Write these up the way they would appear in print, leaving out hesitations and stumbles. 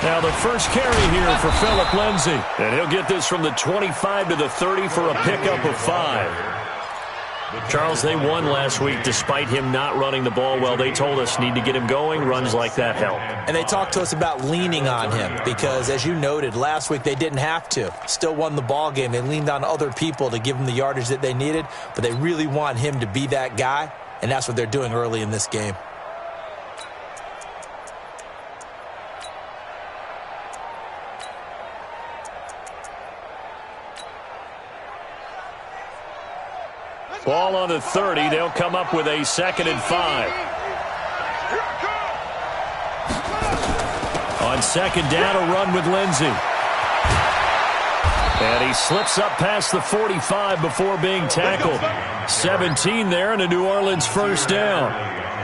Now the first carry here for Phillip Lindsay. And he'll get this from the 25 to the 30 for a pickup of 5. Charles, they won last week despite him not running the ball well. They told us need to get him going. Runs like that help. And they talked to us about leaning on him because, as you noted, last week they didn't have to. Still won the ball game. They leaned on other people to give them the yardage that they needed, but they really want him to be that guy, and that's what they're doing early in this game. Ball on the 30. They'll come up with a 2nd and 5. On 2nd down, a run with Lindsay. And he slips up past the 45 before being tackled. 17 there and a New Orleans first down.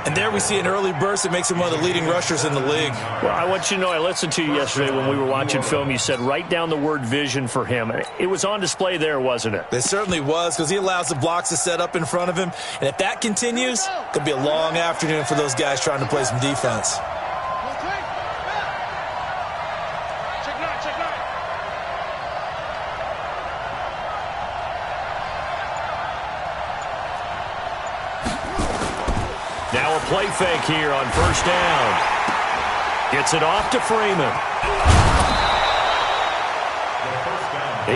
And there we see an early burst that makes him one of the leading rushers in the league. Well, I want you to know, I listened to you yesterday when we were watching film. You said write down the word vision for him. It was on display there, wasn't it? It certainly was, because he allows the blocks to set up in front of him. And if that continues, it could be a long afternoon for those guys trying to play some defense. Now a play fake here on first down. Gets it off to Freeman.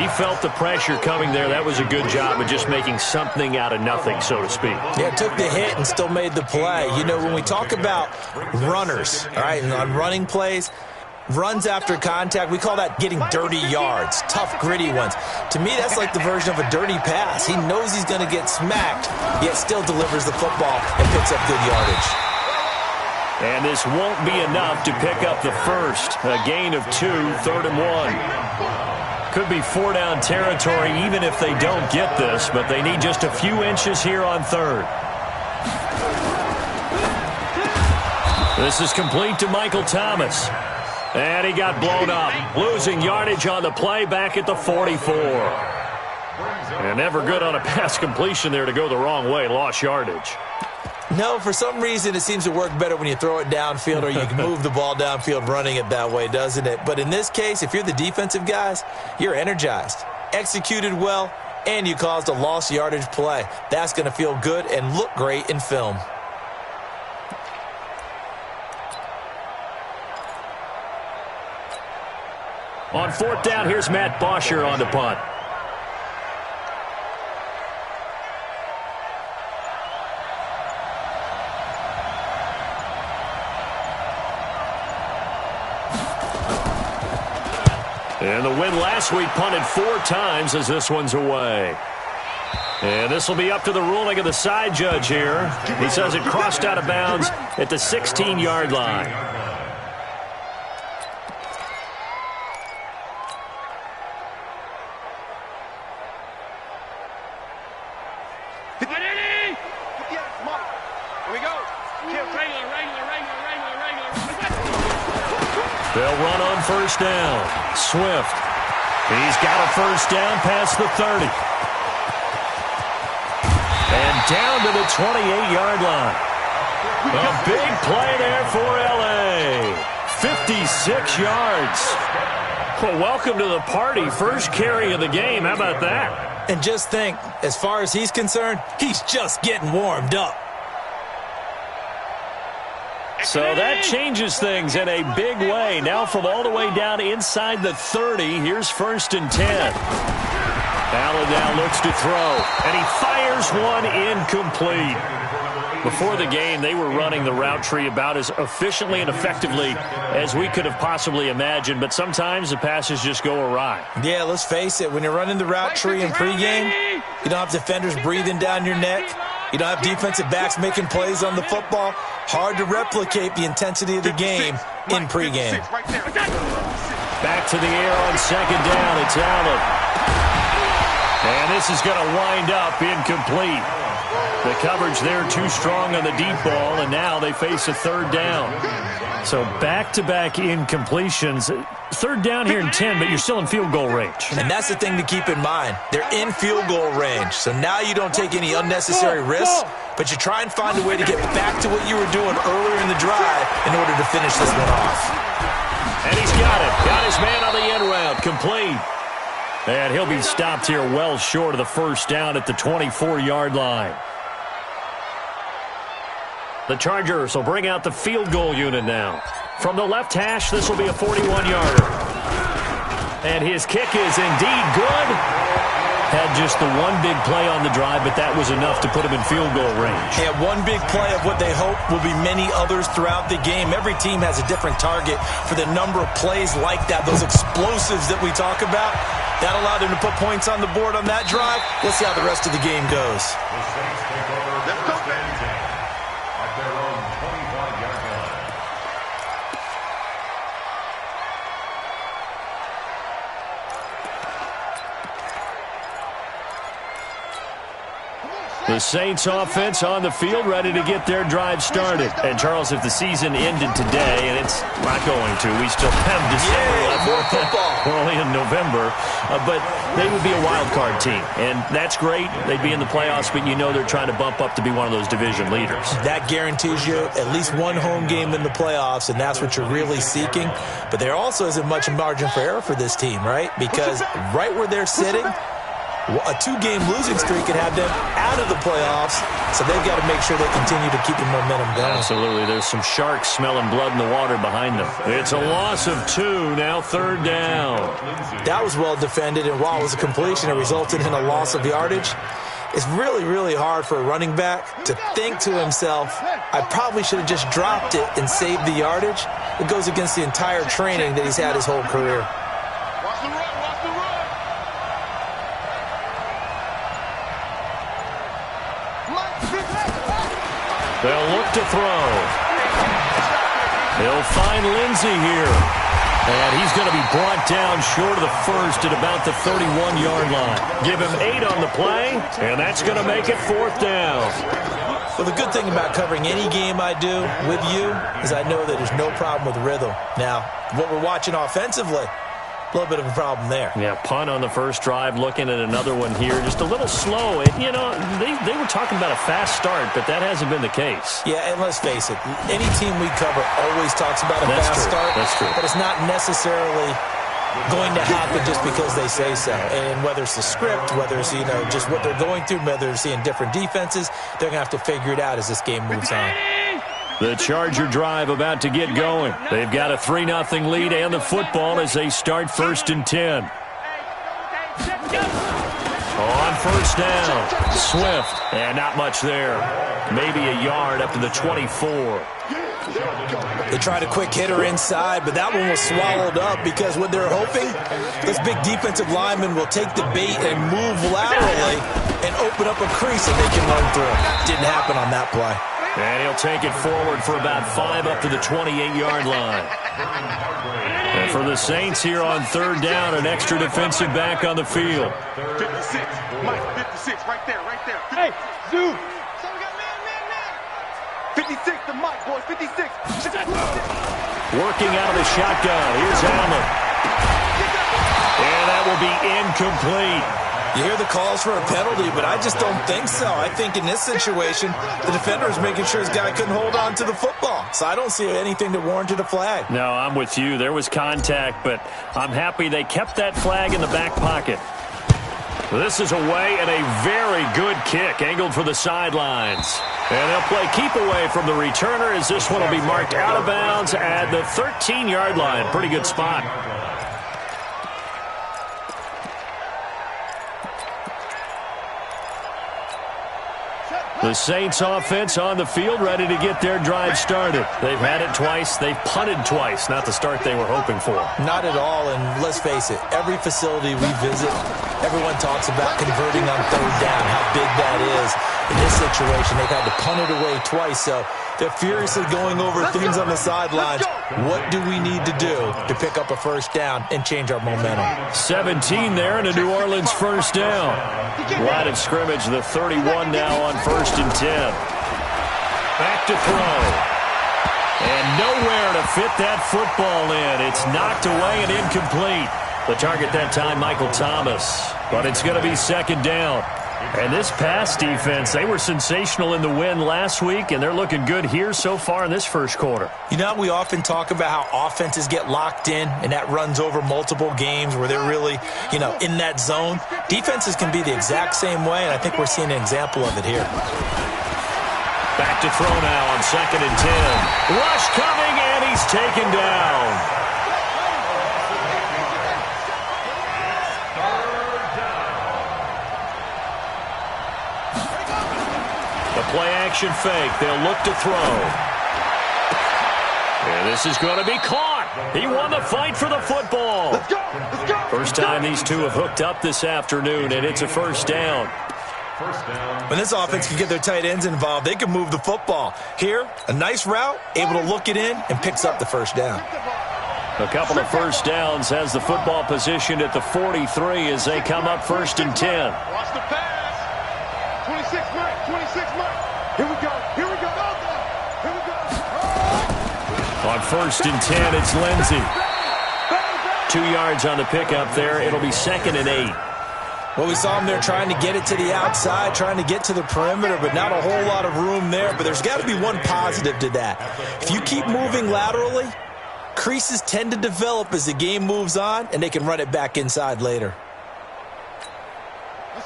He felt the pressure coming there. That was a good job of just making something out of nothing, so to speak. Yeah, took the hit and still made the play. You know, when we talk about runners, all right, and on running plays, runs after contact, we call that getting dirty yards, tough, gritty ones. To me, that's like the version of a dirty pass. He knows he's going to get smacked, yet still delivers the football and picks up good yardage. And this won't be enough to pick up the first. A gain of 2, 3rd and 1. Could be 4-down territory even if they don't get this, but they need just a few inches here on 3rd. This is complete to Michael Thomas. And he got blown up, losing yardage on the play back at the 44. And never good on a pass completion there to go the wrong way, lost yardage. No, for some reason it seems to work better when you throw it downfield or you can move the ball downfield running it that way, doesn't it? But in this case, if you're the defensive guys, you're energized, executed well, and you caused a lost yardage play. That's going to feel good and look great in film. On 4th down, here's Matt Bosher on the punt. And the win last week punted 4 times as this one's away. And this will be up to the ruling of the side judge here. He says it crossed out of bounds at the 16-yard line. They'll run on first down. Swift. He's got a first down past the 30. And down to the 28-yard line. A big play there for L.A. 56 yards. Well, welcome to the party. First carry of the game. How about that? And just think, as far as he's concerned, he's just getting warmed up. So that changes things in a big way. Now from all the way down inside the 30, here's 1st and 10. Allen now looks to throw, and he fires one incomplete. Before the game, they were running the route tree about as efficiently and effectively as we could have possibly imagined, but sometimes the passes just go awry. Yeah, let's face it, when you're running the route tree in pregame, you don't have defenders breathing down your neck. You don't have defensive backs making plays on the football. Hard to replicate the intensity of the game in pregame. Back to the air on 2nd down. It's Allen. And this is going to wind up incomplete. The coverage there too strong on the deep ball, and now they face a 3rd down. So back-to-back incompletions. 3rd down here in 10, but you're still in field goal range. And that's the thing to keep in mind. They're in field goal range. So now you don't take any unnecessary risks, but you try and find a way to get back to what you were doing earlier in the drive in order to finish this one off. And he's got it. Got his man on the end route. Complete. And he'll be stopped here well short of the first down at the 24-yard line. The Chargers will bring out the field goal unit now. From the left hash, this will be a 41-yarder. And his kick is indeed good. Had just the one big play on the drive, but that was enough to put him in field goal range. Yeah, one big play of what they hope will be many others throughout the game. Every team has a different target for the number of plays like that, those explosives that we talk about. That allowed them to put points on the board on that drive. Let's see how the rest of the game goes. The Saints offense on the field, ready to get their drive started. And, Charles, if the season ended today, and it's not going to, we still have December left. More football. We're only in November. But they would be a wild card team. And that's great. They'd be in the playoffs, but you know they're trying to bump up to be one of those division leaders. That guarantees you at least one home game in the playoffs, and that's what you're really seeking. But there also isn't much margin for error for this team, right? Because right where they're sitting, a two-game losing streak could have them out of the playoffs, so they've got to make sure they continue to keep the momentum going. Absolutely. There's some sharks smelling blood in the water behind them. It's a loss of 2, now third down. That was well defended, and while it was a completion, it resulted in a loss of yardage. It's really, really hard for a running back to think to himself, I probably should have just dropped it and saved the yardage. It goes against the entire training that he's had his whole career. They'll look to throw. He'll find Lindsey here. And he's going to be brought down short of the first at about the 31-yard line. Give him 8 on the play, and that's going to make it fourth down. Well, the good thing about covering any game I do with you is I know that there's no problem with rhythm. Now, what we're watching offensively, a little bit of a problem there. Yeah, punt on the first drive, looking at another one here. Just a little slow. You know, they were talking about a fast start, but that hasn't been the case. Yeah, and let's face it, any team we cover always talks about a fast start. That's true. But it's not necessarily going to happen just because they say so. And whether it's the script, whether it's, just what they're going through, whether they're seeing different defenses, they're going to have to figure it out as this game moves on. The Charger drive about to get going. They've got a 3-0 lead and the football as they start first and 10. On first down, Swift, and not much there. Maybe a yard up to the 24. They tried a quick hitter inside, but that one was swallowed up because what they're hoping, this big defensive lineman will take the bait and move laterally and open up a crease that they can run through. Didn't happen on that play. And he'll take it forward for about 5 up to the 28-yard line. And for the Saints here on third down, an extra defensive back on the field. 56, Mike, 56, right there. Hey, Zoo! 56 to Mike, boys, 56. Working out of the shotgun. Here's Allen. And that will be incomplete. You hear the calls for a penalty, but I just don't think so. I think in this situation, the defender is making sure his guy couldn't hold on to the football. So I don't see anything that warranted a flag. No, I'm with you. There was contact, but I'm happy they kept that flag in the back pocket. This is away and a very good kick, angled for the sidelines. And they'll play keep away from the returner as this one will be marked out of bounds at the 13-yard line. Pretty good spot. The Saints offense on the field, ready to get their drive started. They've had it twice. They've punted twice. Not the start they were hoping for. Not at all, and let's face it, every facility we visit, everyone talks about converting on third down, how big that is. In this situation, they've had to punt it away twice, so they're furiously going over things on the sidelines. What do we need to do to pick up a first down and change our momentum? 17 there and a New Orleans first down. Line of scrimmage, the 31 now on first and 10. Back to throw. And nowhere to fit that football in. It's knocked away and incomplete. The target that time, Michael Thomas. But it's going to be second down. And this pass defense, they were sensational in the win last week, and they're looking good here so far in this first quarter. You know, we often talk about how offenses get locked in, and that runs over multiple games where they're really, in that zone. Defenses can be the exact same way, and I think we're seeing an example of it here. Back to throw now on 2nd and 10. Rush coming, and he's taken down. The play-action fake. They'll look to throw. And this is going to be caught. He won the fight for the football. Let's go. Let's go. First time these two have hooked up this afternoon, and it's a first down. When this offense can get their tight ends involved, they can move the football. Here, a nice route, able to look it in, and picks up the first down. A couple of first downs has the football positioned at the 43 as they come up 1st and 10. Watch the pass. 26 Mike. 26 Mike. Here we go. Here we go. Here we go. On 1st and 10, it's Lindsey. 2 yards on the pickup there. It'll be 2nd and 8. Well, we saw him there trying to get it to the outside, trying to get to the perimeter, but not a whole lot of room there. But there's got to be one positive to that. If you keep moving laterally, creases tend to develop as the game moves on, and they can run it back inside later.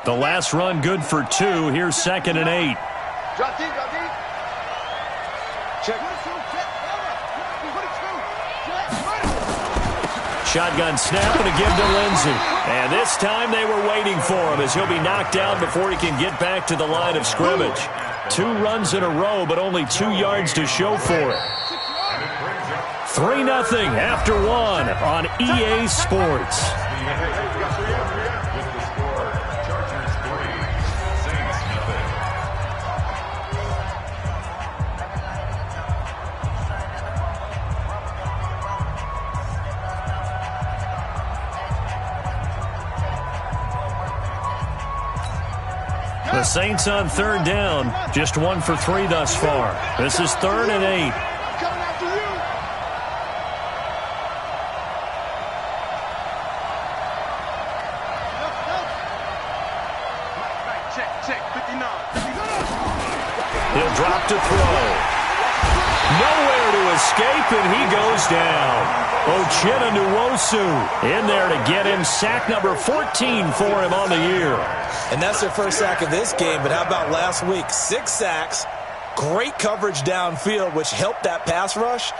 The last run good for 2. Here's 2nd and 8. Drop deep. Drop deep. Check. Shotgun snap and a give to Lindsey. And this time they were waiting for him as he'll be knocked down before he can get back to the line of scrimmage. 2 runs in a row, but only 2 yards to show for it. 3-0 after 1 on EA Sports. The Saints on 3rd down, just 1 for 3 thus far. This is 3rd and 8. Coming after you. Check. 59. He'll drop to throw. Nowhere to escape, and he goes down. Uchenna Nwosu in there to get him. Sack number 14 for him on the year. And that's their first sack of this game, but how about last week? 6 sacks, great coverage downfield, which helped that pass rush.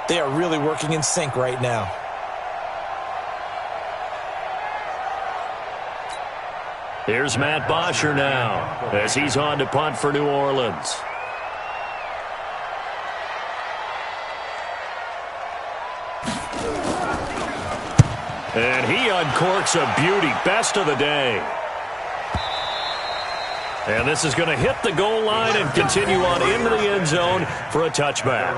They are really working in sync right now. Here's Matt Bosher now as he's on to punt for New Orleans. And he uncorks a beauty. Best of the day. And this is going to hit the goal line and continue on into the end zone for a touchback.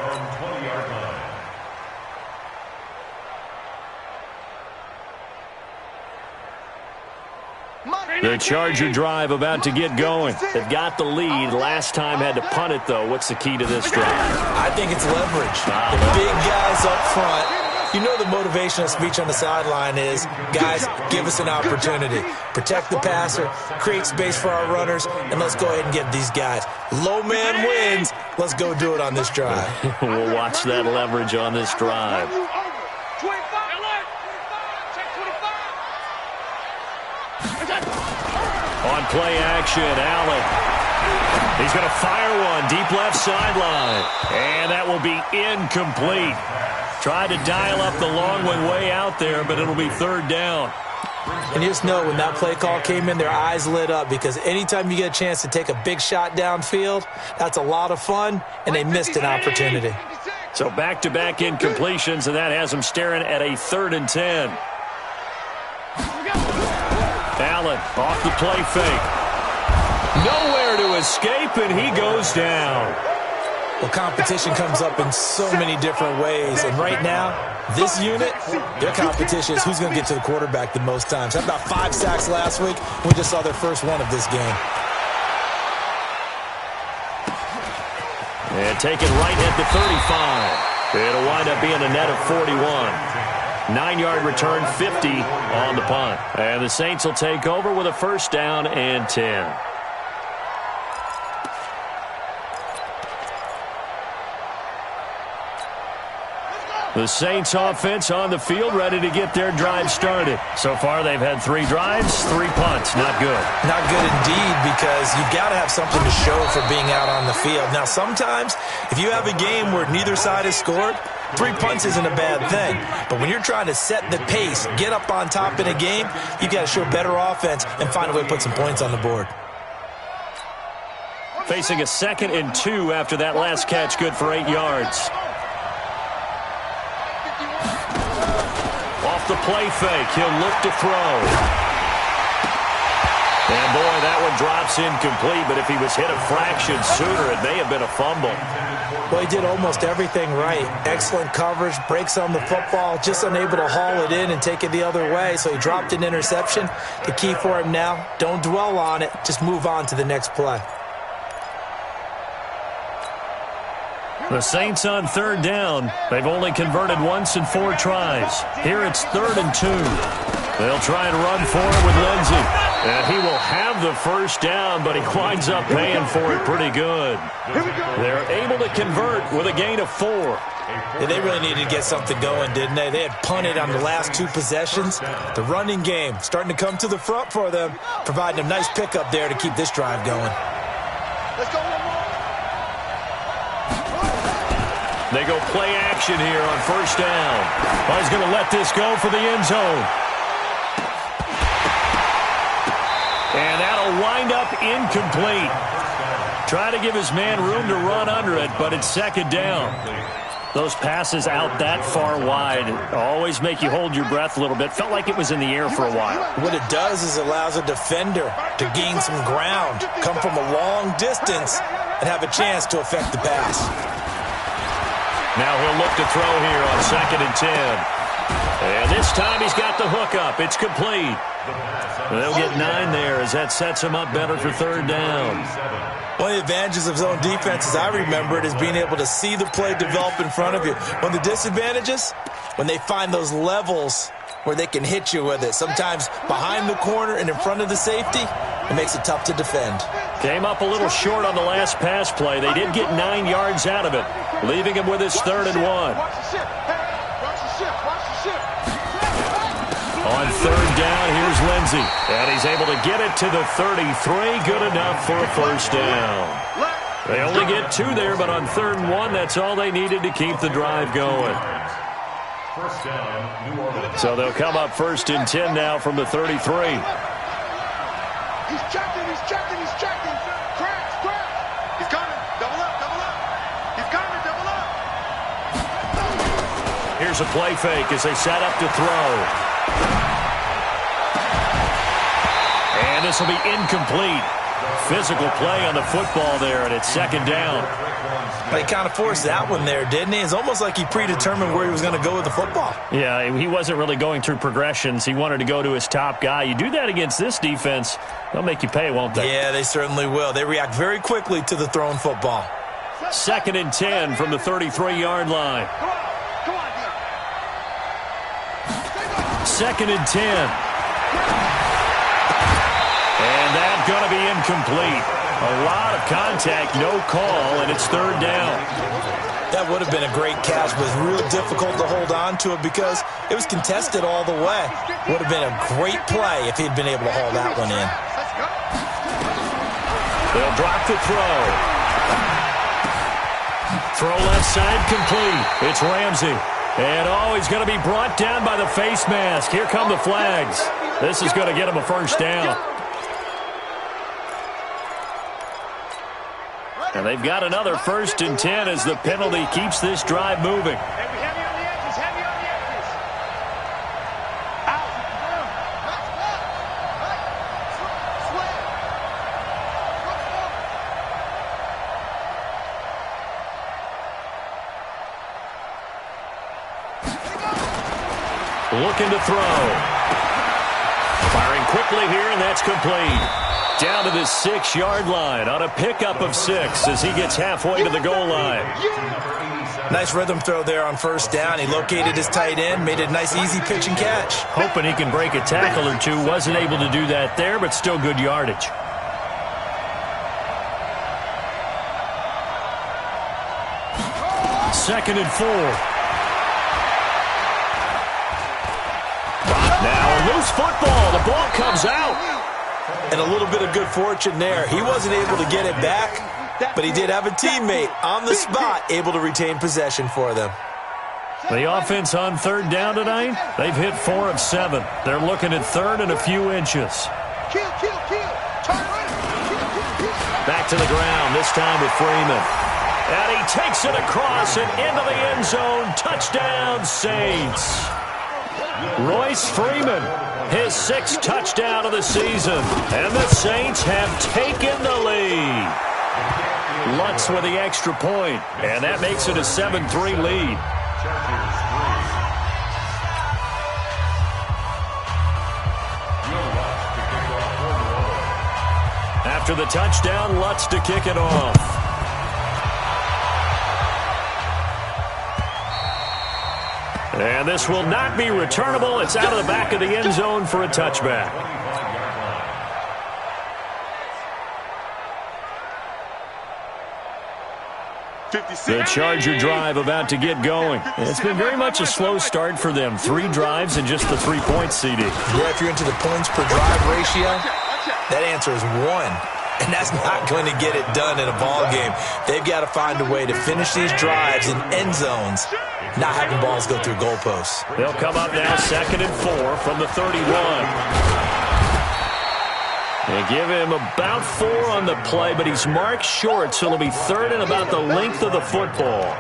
The Charger drive about to get going. They've got the lead. Last time had to punt it, though. What's the key to this drive? I think it's leverage. The big guys up front. You know the motivational speech on the sideline is, guys, give us an opportunity. Protect the passer, create space for our runners, and let's go ahead and get these guys. Low man wins. Let's go do it on this drive. We'll watch that leverage on this drive. On play action, Allen. He's going to fire one deep left sideline. And that will be incomplete. Tried to dial up the long one way out there, but it'll be 3rd down. And you just know when that play call came in, their eyes lit up, because anytime you get a chance to take a big shot downfield, that's a lot of fun, and they missed an opportunity. So back-to-back incompletions, and that has them staring at a 3rd and 10. Allen off the play fake. Nowhere to escape, and he goes down. Well, competition comes up in so many different ways, and right now, this unit, their competition is who's going to get to the quarterback the most times. Had about 5 sacks last week. We just saw their first one of this game. And taken right at the 35. It'll wind up being a net of 41. 9-yard return, 50 on the punt. And the Saints will take over with a first down and 10. The Saints offense on the field, ready to get their drive started. So far, they've had 3 drives, 3 punts. Not good. Not good indeed, because you've got to have something to show for being out on the field. Now, sometimes, if you have a game where neither side has scored, 3 punts isn't a bad thing. But when you're trying to set the pace, get up on top in a game, you've got to show better offense and find a way to put some points on the board. Facing a 2nd and 2 after that last catch, good for 8 yards. Off the play fake, he'll look to throw. And boy, that one drops incomplete, but if he was hit a fraction sooner, it may have been a fumble. Well, he did almost everything right. Excellent coverage, breaks on the football, just unable to haul it in and take it the other way, so he dropped an interception. The key for him now, don't dwell on it, just move on to the next play. The Saints on 3rd down. They've only converted once in 4 tries. Here it's 3rd and 2. They'll try and run for it with Lindsey. And he will have the first down, but he winds up paying for it pretty good. They're able to convert with a gain of 4. Yeah, they really needed to get something going, didn't they? They had punted on the last 2 possessions. The running game starting to come to the front for them, providing a nice pickup there to keep this drive going. Let's go. They go play action here on 1st down. Well, he's going to let this go for the end zone. And that'll wind up incomplete. Try to give his man room to run under it, but it's 2nd down. Those passes out that far wide always make you hold your breath a little bit. Felt like it was in the air for a while. What it does is it allows a defender to gain some ground, come from a long distance, and have a chance to affect the pass. Now he'll look to throw here on 2nd and 10. And this time he's got the hook up. It's complete. They'll get 9 there as that sets him up better for 3rd down. One of the advantages of zone defense, as I remember it, is being able to see the play develop in front of you. One of the disadvantages, when they find those levels where they can hit you with it. Sometimes behind the corner and in front of the safety, it makes it tough to defend. Came up a little short on the last pass play. They did get 9 yards out of it, leaving him with his 3rd and 1. On 3rd down, here's Lindsey. And he's able to get it to the 33. Good enough for a first down. They only get 2 there, but on 3rd and 1, that's all they needed to keep the drive going. So they'll come up 1st and 10 now from the 33. He's checking. Crash. He's coming. Double up. He's coming. Double up. Here's a play fake as they set up to throw. And this will be incomplete. Physical play on the football there, and it's 2nd down. He kind of forced that one there, didn't he? It's almost like he predetermined where he was going to go with the football. Yeah, he wasn't really going through progressions. He wanted to go to his top guy. You do that against this defense, they'll make you pay, won't they? Yeah, they certainly will. They react very quickly to the thrown football. 2nd and 10 from the 33-yard line. 2nd and 10. And that's going to be incomplete. A lot of contact, no call, and it's 3rd down. That would have been a great catch, but it was real difficult to hold on to it because it was contested all the way. Would have been a great play if he'd been able to haul that one in. They'll drop the throw. Throw left side complete. It's Ramsey. And he's going to be brought down by the face mask. Here come the flags. This is going to get him a first down. And they've got another 1st and 10 as the penalty keeps this drive moving. Heavy on the edges. Out. Looking to throw. Firing quickly here, and that's complete. Down to the 6-yard line on a pickup of 6 as he gets halfway to the goal line. Nice rhythm throw there on first down. He located his tight end, made it a nice easy pitch and catch. Hoping he can break a tackle or two. Wasn't able to do that there, but still good yardage. Second and 4. Now a loose football. The ball comes out. And a little bit of good fortune there. He wasn't able to get it back, but he did have a teammate on the spot able to retain possession for them. The offense on third down tonight, they've hit 4 of 7. They're looking at third and a few inches. Back to the ground, this time with Freeman. And he takes it across and into the end zone. Touchdown, Saints. Royce Freeman, his 6th touchdown of the season. And the Saints have taken the lead. Lutz with the extra point, and that makes it a 7-3 lead. After the touchdown, Lutz to kick it off. And this will not be returnable. It's out of the back of the end zone for a touchback. The Charger drive about to get going. It's been very much a slow start for them. 3 drives and just the 3 points, CD. Yeah, if you're into the points per drive ratio, that answer is 1. And that's not going to get it done in a ball game. They've got to find a way to finish these drives in end zones, not having balls go through goalposts. They'll come up now 2nd and 4 from the 31. They give him about 4 on the play, but he's marked short, so it'll be 3rd and about the length of the football.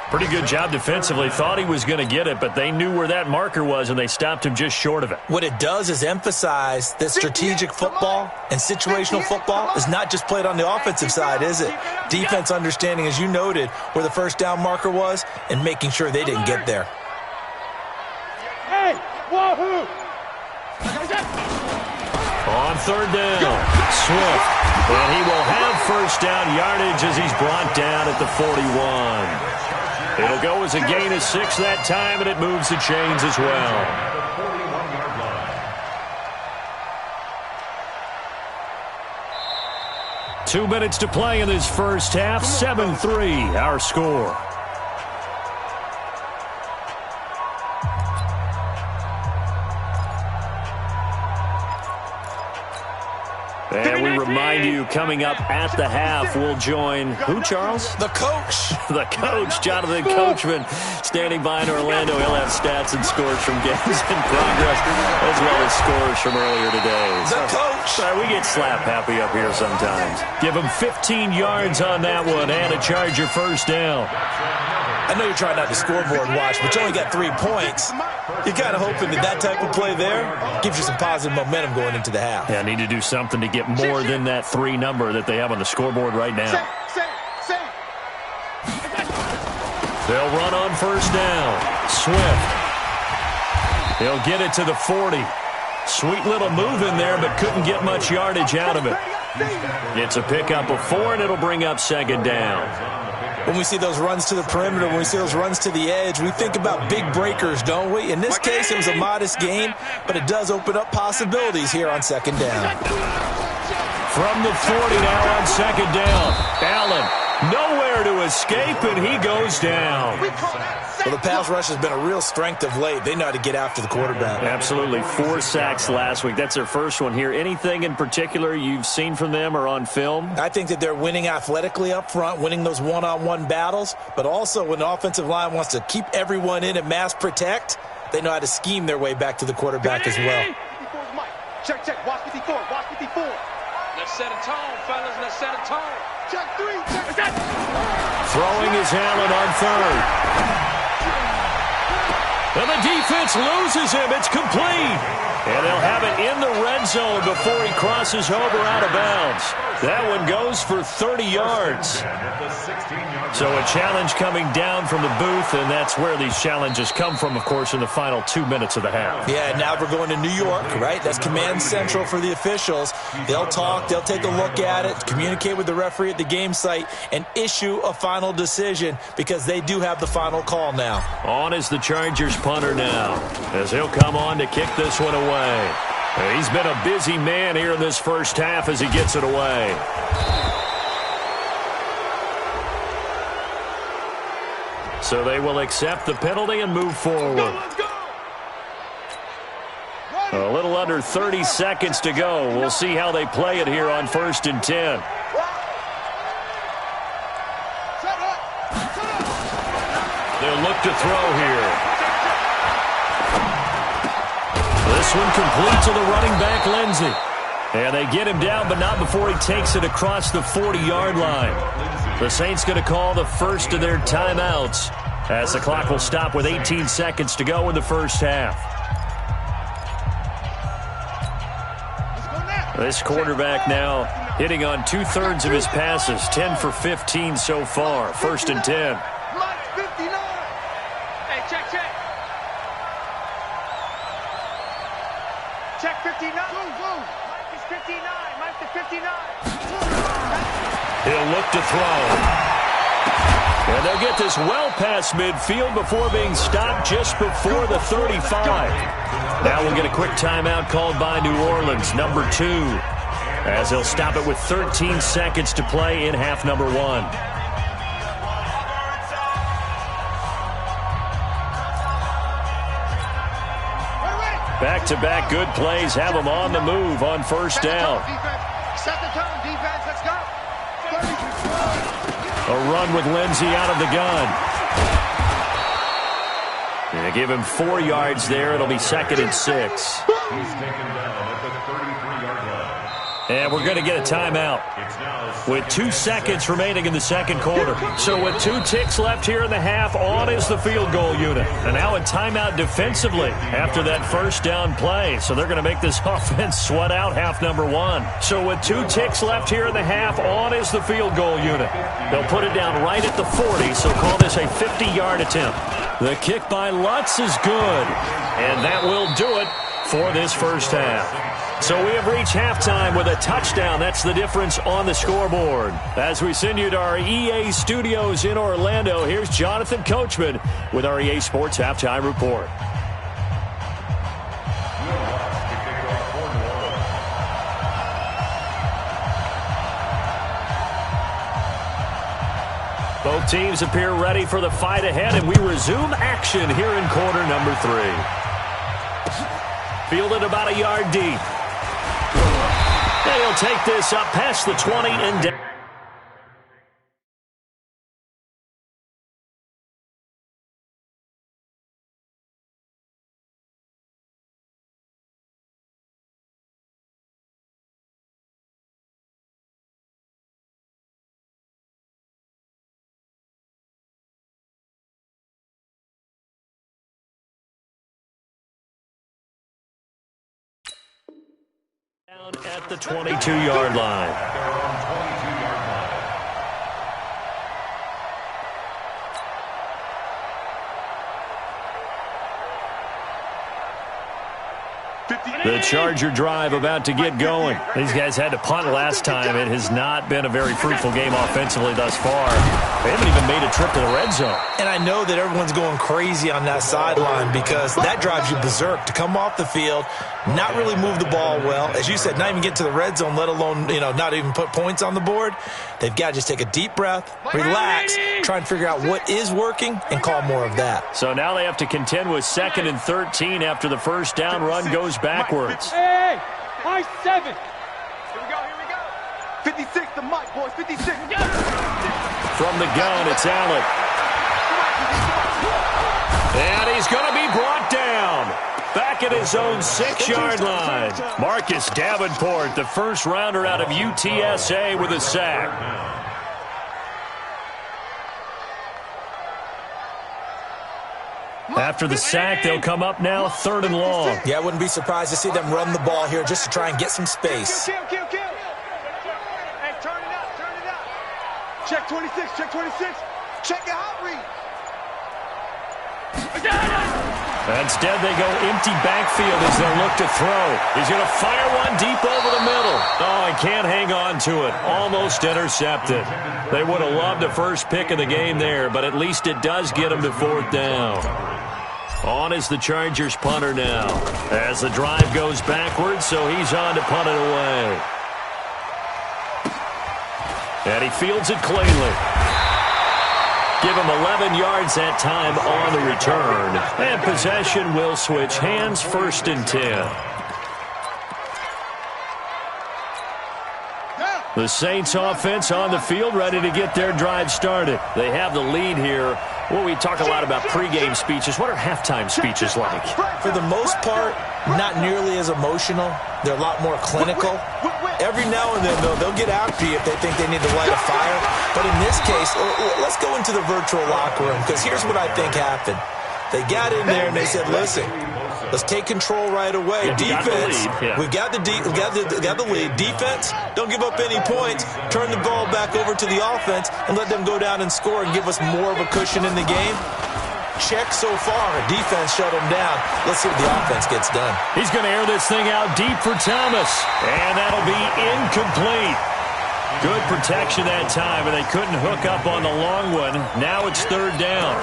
Pretty good job defensively. Thought he was going to get it, but they knew where that marker was, and they stopped him just short of it. What it does is emphasize that strategic football and situational football is not just played on the offensive side, is it? Defense understanding, as you noted, where the first down marker was and making sure they didn't get there. Hey, wahoo! On 3rd down, Swift. And he will have first down yardage as he's brought down at the 41. It'll go as a gain of 6 that time, and it moves the chains as well. Two minutes to play in this first half. 7-3, our score. And we remind you, coming up at the half, we'll join who, Charles? The coach. The coach, Jonathan Coachman, standing by in Orlando. He'll have stats and scores from games in progress, as well as scores from earlier today. The coach. Sorry, we get slap happy up here sometimes. Give him 15 yards on that one and a Charger first down. I know you're trying not to scoreboard watch, but you only got 3 points. You're kind of hoping that type of play there gives you some positive momentum going into the half. Yeah, need to do something to get more than that 3 number that they have on the scoreboard right now. They'll run on first down. Swift. He'll get it to the 40. Sweet little move in there, but couldn't get much yardage out of it. It's a pickup of 4, and it'll bring up 2nd down. When we see those runs to the perimeter, when we see those runs to the edge, we think about big breakers, don't we? In this case, it was a modest gain, but it does open up possibilities here on 2nd down. From the 40 now on 2nd down. Allen, nowhere to escape, and he goes down. Well, the pass rush has been a real strength of late. They know how to get after the quarterback. Absolutely. 4 sacks last week. That's their first one here. Anything in particular you've seen from them or on film? I think that they're winning athletically up front, winning those one-on-one battles, but also when the offensive line wants to keep everyone in and mass protect, they know how to scheme their way back to the quarterback as well. Check, check. Watch 54. Watch 54. Let's set a tone, fellas. Let's set a tone. Check 3. Check. Throwing is Allen on 3rd. And the defense loses him. It's complete. And they'll have it in the red zone before he crosses over out of bounds. That one goes for 30 yards. So a challenge coming down from the booth, and that's where these challenges come from, of course, in the final 2 minutes of the half. Yeah, now we're going to New York, right? That's command central for the officials. They'll talk, they'll take a look at it, communicate with the referee at the game site, and issue a final decision because they do have the final call now. On is the Chargers punter now, as he'll come on to kick this one away. He's been a busy man here in this first half as he gets it away. So they will accept the penalty and move forward. Let's go. A little under 30 seconds to go. We'll see how they play it here on 1st and 10. They'll look to throw here. This one complete to the running back, Lindsey. And they get him down, but not before he takes it across the 40-yard line. The Saints going to call the first of their timeouts as the clock will stop with 18 seconds to go in the first half. This quarterback now hitting on 2/3 of his passes, 10 for 15 so far. 1st and 10. Check. Check 59. Mike is 59. Mike to 59. He'll look to throw. And they'll get this well past midfield before being stopped just before the 35. Now we'll get a quick timeout called by New Orleans, number 2, as they'll stop it with 13 seconds to play in half number 1. Back-to-back good plays have them on the move on 1st down. Set the tone, defense. Let's go. A run with Lindsey out of the gun. They give him 4 yards there. It'll be 2nd and 6. And we're going to get a timeout with 2 seconds remaining in the second quarter. So with 2 ticks left here in the half, on is the field goal unit. And now a timeout defensively after that 1st down play. So they're going to make this offense sweat out half number 1. So with 2 ticks left here in the half, on is the field goal unit. They'll put it down right at the 40, so call this a 50-yard attempt. The kick by Lutz is good. And that will do it for this first half. So we have reached halftime with a touchdown. That's the difference on the scoreboard. As we send you to our EA studios in Orlando, here's Jonathan Coachman with our EA Sports Halftime Report. Both teams appear ready for the fight ahead, and we resume action here in quarter number 3. Fielded about a yard deep. And he'll take this up past the 20 and down. Down at the 22-yard line. The Charger drive about to get going. These guys had to punt last time. It has not been a very fruitful game offensively thus far. They haven't even made a trip to the red zone. And I know that everyone's going crazy on that sideline because that drives you berserk to come off the field, not really move the ball well. As you said, not even get to the red zone, let alone, not even put points on the board. They've got to just take a deep breath, relax, try and figure out what is working, and call more of that. So now they have to contend with 2nd and 13 after the first down run goes backwards. Hey, high 7. Here we go. 56 to Mike, boys. 56. From the gun, it's Allen. And he's going to be brought down. Back at his own 6-yard line. Marcus Davenport, the first rounder out of UTSA, with a sack. After the sack, they'll come up now 3rd and long. Yeah, I wouldn't be surprised to see them run the ball here just to try and get some space. Hey, turn it up, turn it up. Check 26, check 26. Check your hot read. Instead, they go empty backfield as they look to throw. He's going to fire one deep over the middle. Oh, he can't hang on to it. Almost intercepted. They would have loved the first pick of the game there, but at least it does get them to 4th down. On is the Chargers punter now. As the drive goes backwards, so he's on to punt it away. And he fields it cleanly. Give him 11 yards that time on the return. And possession will switch hands, 1st and 10. The Saints offense on the field, ready to get their drive started. They have the lead here. Well, we talk a lot about pregame speeches. What are halftime speeches like? For the most part, not nearly as emotional. They're a lot more clinical. Every now and then, though, they'll get after you if they think they need to light a fire. But in this case, let's go into the virtual locker room, because here's what I think happened. They got in there and they said, listen, let's take control right away. Defense, we got the lead. Defense, don't give up any points. Turn the ball back over to the offense and let them go down and score and give us more of a cushion in the game. Check so far. Defense shut him down. Let's see what the offense gets done. He's going to air this thing out deep for Thomas. And that'll be incomplete. Good protection that time, and they couldn't hook up on the long one. Now it's 3rd down.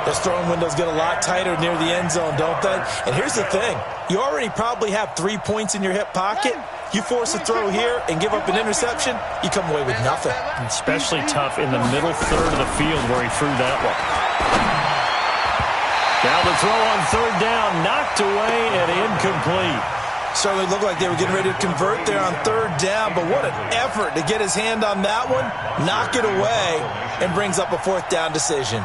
Those throwing windows get a lot tighter near the end zone, don't they? And here's the thing. You already probably have 3 points in your hip pocket. You force a throw here and give up an interception, you come away with nothing. Especially tough in the middle third of the field where he threw that one. Now the throw on 3rd down, knocked away and incomplete. Certainly looked like they were getting ready to convert there on 3rd down, but what an effort to get his hand on that one, knock it away, and brings up a 4th down decision.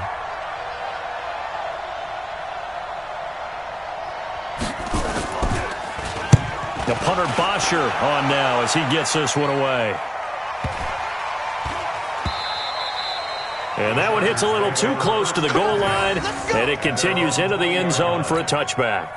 The punter Bosher on now as he gets this one away. And that one hits a little too close to the goal line, and it continues into the end zone for a touchback.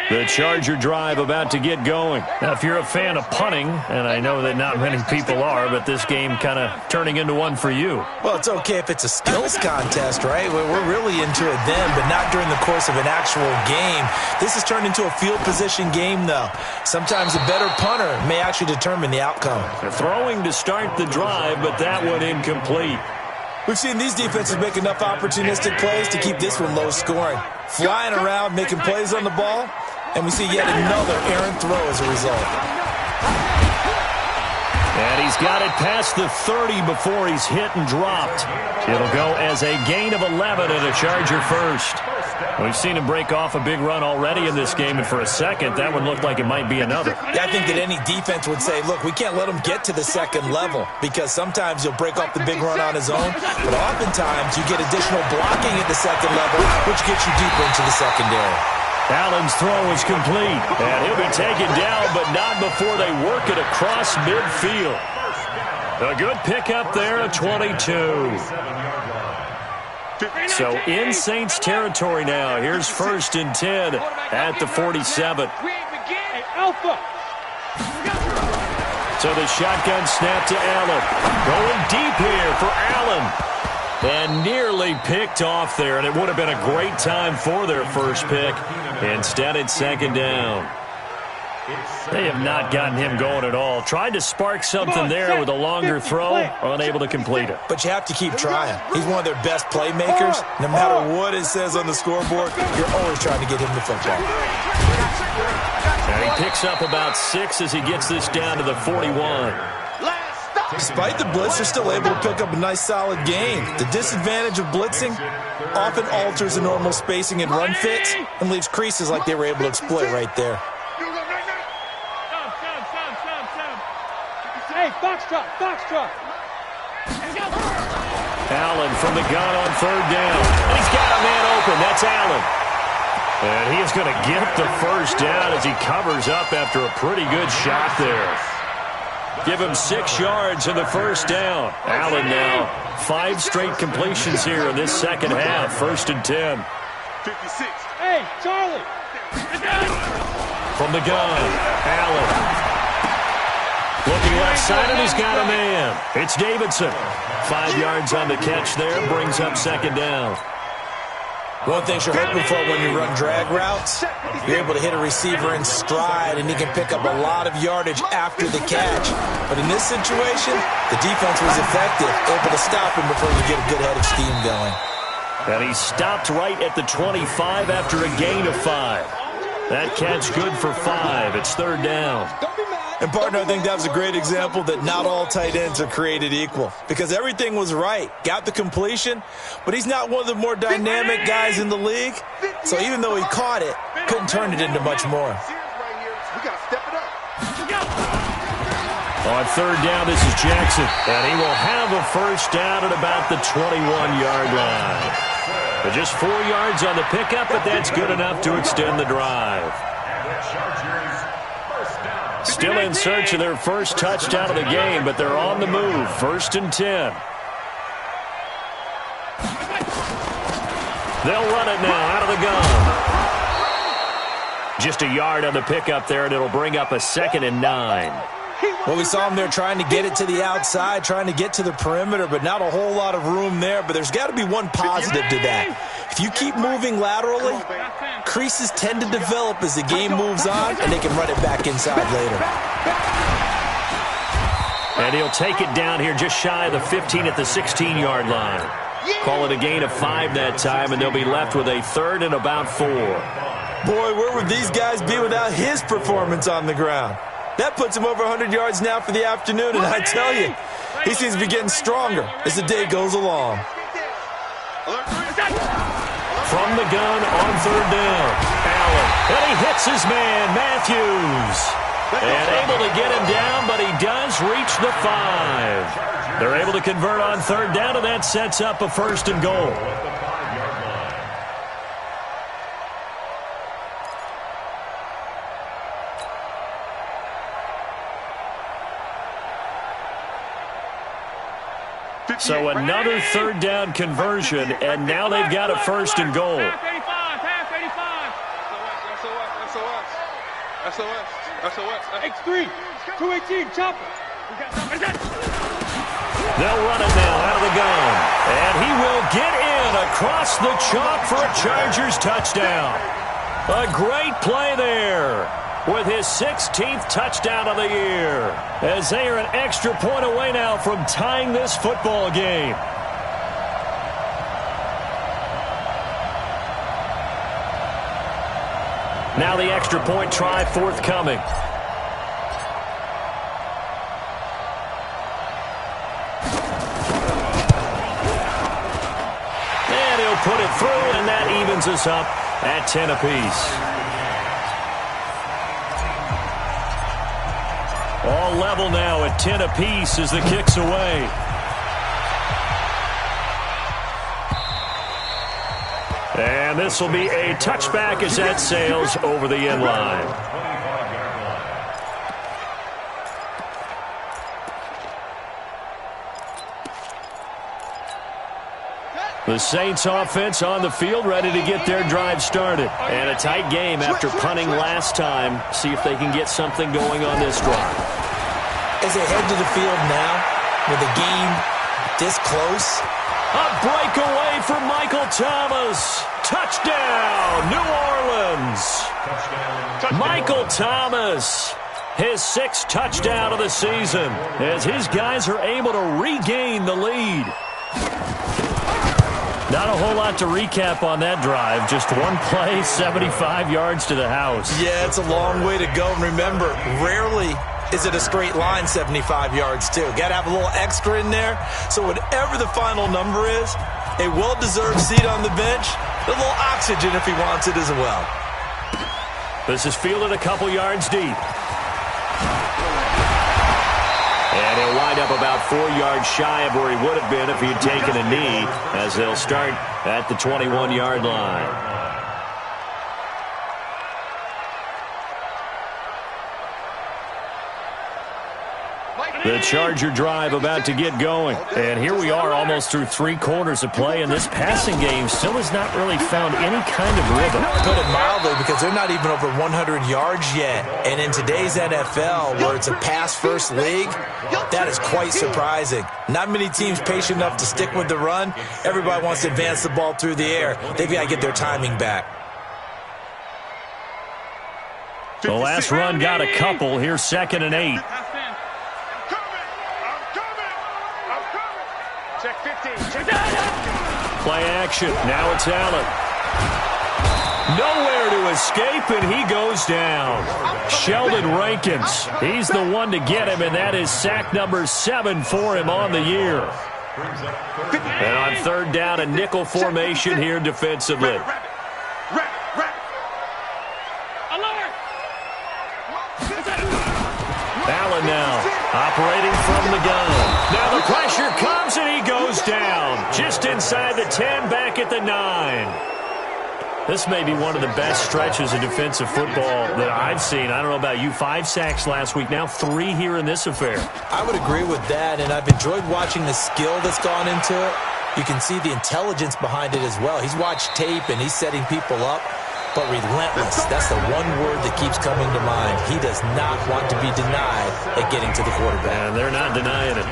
The Charger drive about to get going. Now, if you're a fan of punting, and I know that not many people are, but this game kind of turning into one for you. Well, it's okay if it's a skills contest, right? We're really into it then, but not during the course of an actual game. This has turned into a field position game, though. Sometimes a better punter may actually determine the outcome. They're throwing to start the drive, but that one incomplete. We've seen these defenses make enough opportunistic plays to keep this one low scoring. Flying around, making plays on the ball, and we see yet another errant throw as a result. And he's got it past the 30 before he's hit and dropped. It'll go as a gain of 11 and a Charger first. We've seen him break off a big run already in this game, and for a second, that one looked like it might be another. Yeah, I think that any defense would say, look, we can't let him get to the second level, because sometimes he'll break off the big run on his own, but oftentimes you get additional blocking at the second level, which gets you deeper into the secondary. Allen's throw is complete, and he'll be taken down, but not before they work it across midfield. A good pickup there, a 22. So in Saints territory now. Here's 1st and 10 at the 47. So the shotgun snap to Allen. Going deep here for Allen. And nearly picked off there, and it would have been a great time for their first pick. Instead, it's 2nd down. They have not gotten him going at all. Tried to spark something there with a longer throw, unable to complete it. But you have to keep trying. He's one of their best playmakers. No matter what it says on the scoreboard, you're always trying to get him the football. And he picks up about 6 as he gets this down to the 41. Despite the blitz, they're still able to pick up a nice solid gain. The disadvantage of blitzing often alters the normal spacing and run fits and leaves creases like they were able to exploit right there. Hey, foxtrot, foxtrot. Allen from the gun on 3rd down. And he's got a man open. That's Allen. And he is going to get the first down as he covers up after a pretty good shot there. Give him 6 yards in the first down. Allen now 5 straight completions here in this second half. 1st and 10. 56. Hey, Charlie. From the gun, Allen. Looking left side, and he's got a man. It's Davidson. 5 yards on the catch there. Brings up 2nd down. One thing you're hoping for when you run drag routes, you're able to hit a receiver in stride, and he can pick up a lot of yardage after the catch. But in this situation, the defense was effective, able to stop him before you get a good head of steam going. And he stopped right at the 25 after a gain of 5. That catch good for 5. It's 3rd down. And, partner, I think that was a great example that not all tight ends are created equal, because everything was right. Got the completion, but he's not one of the more dynamic guys in the league. So even though he caught it, couldn't turn it into much more. We got to step it up. On 3rd down, this is Jackson. And he will have a first down at about the 21-yard line. But just 4 yards on the pickup, but that's good enough to extend the drive. Still in search of their first touchdown of the game, but they're on the move. 1st and 10. They'll run it now out of the gun. Just a yard on the pickup there, and it'll bring up a 2nd and 9. Well, we saw him there trying to get it to the outside, trying to get to the perimeter, but not a whole lot of room there. But there's got to be one positive to that. If you keep moving laterally, creases tend to develop as the game moves on, and they can run it back inside later. And he'll take it down here just shy of the 15 at the 16-yard line. Call it a gain of 5 that time, and they'll be left with a 3rd and about 4. Boy, where would these guys be without his performance on the ground? That puts him over 100 yards now for the afternoon, and I tell you, he seems to be getting stronger as the day goes along. From the gun on 3rd down, Allen. And he hits his man, Matthews. And able to get him down, but he does reach the 5. They're able to convert on 3rd down, and that sets up a 1st and goal. So another 3rd down conversion, and now they've got a 1st and goal. Pass 85. SOS. X3. 218. Chopper. They'll run it now out of the gun. And he will get in across the chalk for a Chargers touchdown. A great play there with his 16th touchdown of the year, as they are an extra point away now from tying this football game. Now the extra point try forthcoming. And he'll put it through, and that evens us up at 10 apiece. All level now at 10 apiece as the kick's away. And this will be a touchback as that sails over the end line. The Saints offense on the field, ready to get their drive started. And a tight game after punting last time. See if they can get something going on this drive. As they head to the field now, with the game this close. A breakaway for Michael Thomas. Touchdown, New Orleans. Michael Thomas, his 6th touchdown of the season, as his guys are able to regain the lead. Not a whole lot to recap on that drive. Just one play, 75 yards to the house. Yeah, it's a long way to go. And remember, rarely is it a straight line 75 yards, too. Got to have a little extra in there. So whatever the final number is, a well-deserved seat on the bench, a little oxygen if he wants it as well. This is fielded a couple yards deep. And he'll wind up about 4 yards shy of where he would have been if he'd taken a knee, as they'll start at the 21-yard line. The Charger drive about to get going. And here we are almost through 3 quarters of play, and this passing game still has not really found any kind of rhythm. Put it mildly, because they're not even over 100 yards yet. And in today's NFL, where it's a pass-first league, that is quite surprising. Not many teams patient enough to stick with the run. Everybody wants to advance the ball through the air. They've got to get their timing back. The last run got a couple. Here's 2nd and 8. Check 15. Check Play action. Now it's Allen. Nowhere to escape, and he goes down. Sheldon Rankins. He's the one to get him, and that is sack number 7 for him on the year. And on 3rd down, a nickel formation here defensively. Allen now operating from the gun. Now the pressure comes, and he goes down. Just inside the 10, back at the 9. This may be one of the best stretches of defensive football that I've seen. I don't know about you. 5 sacks last week, now 3 here in this affair. I would agree with that, and I've enjoyed watching the skill that's gone into it. You can see the intelligence behind it as well. He's watched tape, and he's setting people up. But relentless, that's the one word that keeps coming to mind. He does not want to be denied at getting to the quarterback. And they're not denying it.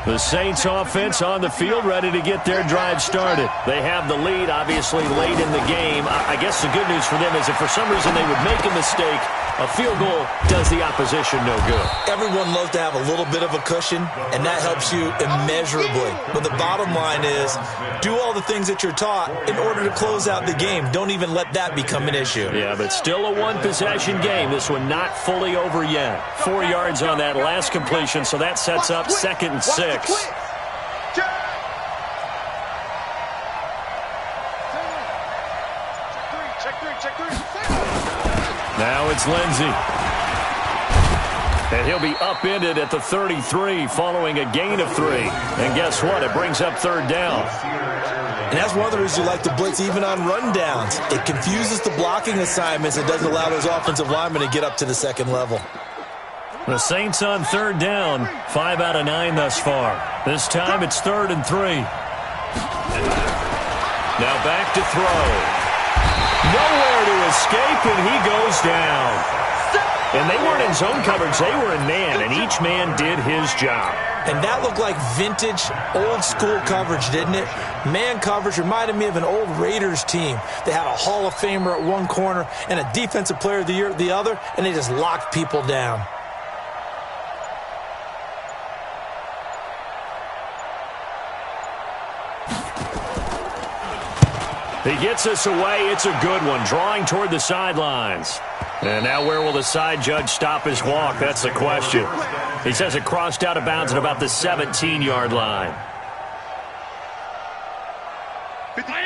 The Saints offense on the field, ready to get their drive started. They have the lead, obviously, late in the game. I guess the good news for them is if for some reason they would make a mistake, a field goal does the opposition no good. Everyone loves to have a little bit of a cushion, and that helps you immeasurably. But the bottom line is, do all the things that you're taught in order to close out the game. Don't even let that become an issue. Yeah, but still a one-possession game. This one not fully over yet. 4 yards on that last completion, so that sets up 2nd and 6. Now it's Lindsey. And he'll be upended at the 33 following a gain of 3. And guess what? It brings up 3rd down. And that's one of the reasons you like to blitz even on rundowns. It confuses the blocking assignments. It doesn't allow those offensive linemen to get up to the 2nd level. The Saints on 3rd down. 5 out of 9 thus far. This time it's 3rd and 3. Now back to throw. Nowhere to escape, and he goes down. And they weren't in zone coverage. They were in man, and each man did his job. And that looked like vintage, old-school coverage, didn't it? Man coverage reminded me of an old Raiders team. They had a Hall of Famer at one corner and a Defensive Player of the Year at the other, and they just locked people down. He gets us away. It's a good one. Drawing toward the sidelines. And now where will the side judge stop his walk? That's the question. He says it crossed out of bounds at about the 17-yard line.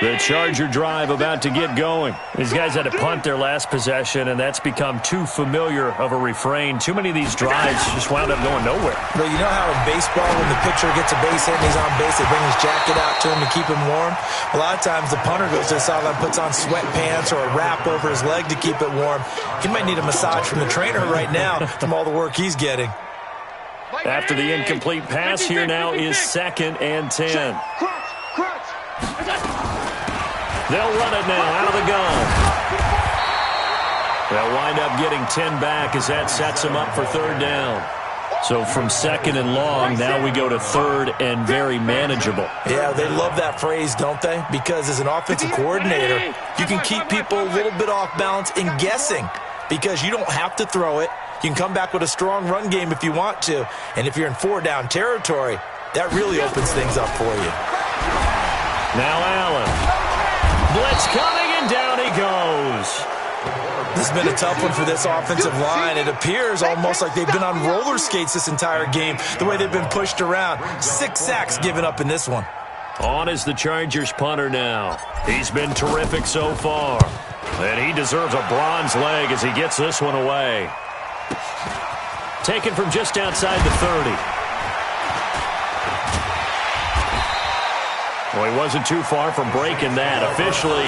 The Charger drive about to get going. These guys had to punt their last possession, and that's become too familiar of a refrain. Too many of these drives just wound up going nowhere. Well, you know how in baseball, when the pitcher gets a base hit and he's on base, they bring his jacket out to him to keep him warm? A lot of times the punter goes to the sideline, puts on sweatpants or a wrap over his leg to keep it warm. He might need a massage from the trainer right now from all the work he's getting. After the incomplete pass, here now is 2nd and 10. They'll run it now out of the gun. They'll wind up getting 10 back as that sets them up for 3rd down. So from 2nd and long, now we go to 3rd and very manageable. Yeah, they love that phrase, don't they? Because as an offensive coordinator, you can keep people a little bit off balance and guessing because you don't have to throw it. You can come back with a strong run game if you want to. And if you're in 4-down territory, that really opens things up for you. Now Allen. Blitz coming, and down he goes. This has been a tough one for this offensive line. It appears almost like they've been on roller skates this entire game, the way they've been pushed around. 6 sacks given up in this one. On is the Chargers punter now. He's been terrific so far. And he deserves a bronze leg as he gets this one away. Taken from just outside the 30. Well, he wasn't too far from breaking that. Officially,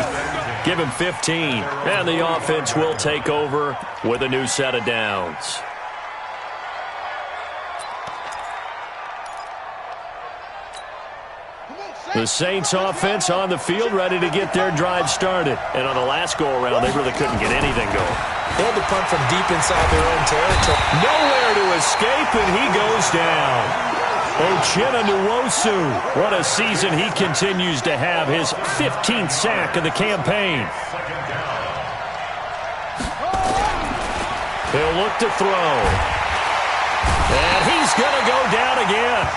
Give him 15. And the offense will take over with a new set of downs. The Saints offense on the field, ready to get their drive started. And on the last go-around, they really couldn't get anything going. They had to punt from deep inside their own territory. Nowhere to escape, and he goes down. Uchenna Nwosu, what a season he continues to have. His 15th sack of the campaign. He'll look to throw. And he's going to go down again.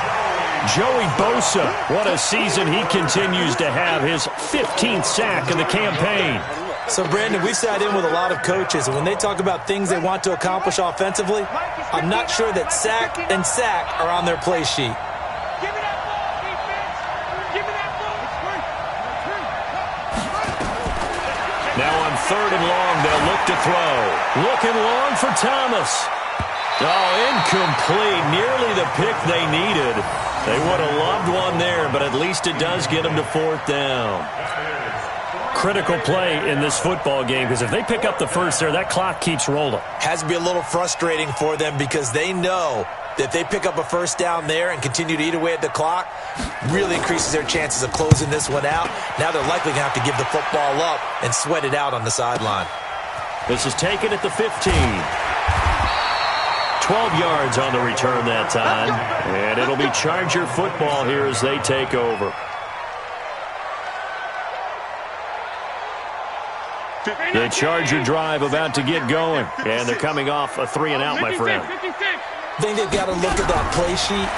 Joey Bosa, what a season he continues to have. His 15th sack of the campaign. So, Brandon, we sat in with a lot of coaches, and when they talk about things they want to accomplish offensively, I'm not sure that sack and sack are on their play sheet. Give me that ball, defense. Give me that ball. Now on 3rd and long, they'll look to throw. Looking long for Thomas. Oh, incomplete. Nearly the pick they needed. They would have loved one there, but at least it does get them to 4th down. Critical play in this football game, because if they pick up the first there, that clock keeps rolling. Has to be a little frustrating for them because they know that if they pick up a first down there and continue to eat away at the clock, really increases their chances of closing this one out. Now they're likely going to have to give the football up and sweat it out on the sideline. This is taken at the 15. 12 yards on the return that time. And it'll be Charger football here as they take over. The Charger drive about to get going. And they're coming off a 3-and-out, my friend. I think they've got to look at that play sheet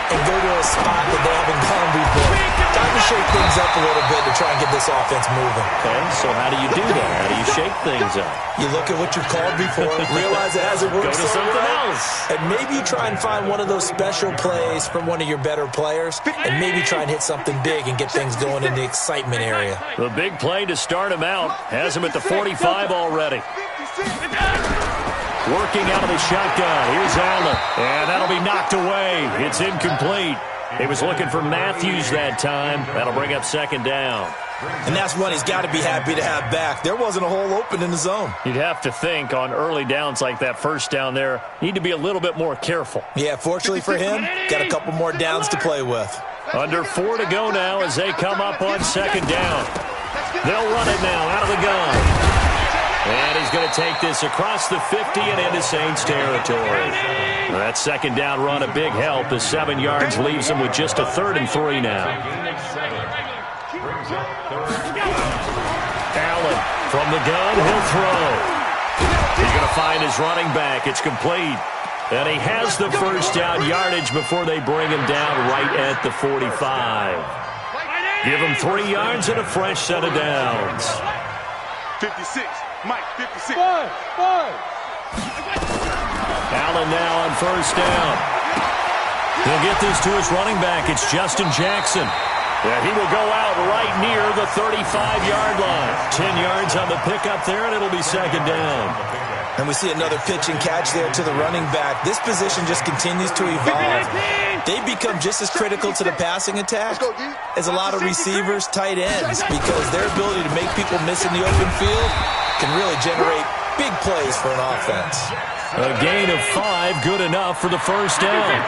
and go to a spot that they haven't gone before. Time to shake things up a little bit to try and get this offense moving. Okay, so how do you do that? How do you shake things up? You look at what you've called before, realize it hasn't worked. Go to something else. And maybe you try and find one of those special plays from one of your better players, and maybe try and hit something big and get things going in the excitement area. The big play to start him out has him at the 45 already. Working out of the shotgun. Here's Allen. And that'll be knocked away. It's incomplete. He was looking for Matthews that time. That'll bring up 2nd down. And that's one he's got to be happy to have back. There wasn't a hole open in the zone. You'd have to think on early downs like that first down there, need to be a little bit more careful. Yeah, fortunately for him, got a couple more downs to play with. Under 4 to go now as they come up on 2nd down. They'll run it now out of the gun. And he's going to take this across the 50 and into Saints territory. That 2nd down run, a big help. The 7 yards leaves him with just a 3rd and 3 now. Allen from the gun, he'll throw. He's going to find his running back. It's complete. And he has the first down yardage before they bring him down right at the 45. Give him 3 yards and a fresh set of downs. 56. Mike, 56. Allen now on first down. He'll get this to his running back. It's Justin Jackson. Yeah, he will go out right near the 35-yard line. 10 yards on the pickup there, and it'll be 2nd down. And we see another pitch and catch there to the running back. This position just continues to evolve. They become just as critical to the passing attack as a lot of receivers, tight ends, because their ability to make people miss in the open field can really generate big plays for an offense. A gain of 5, good enough for the first down.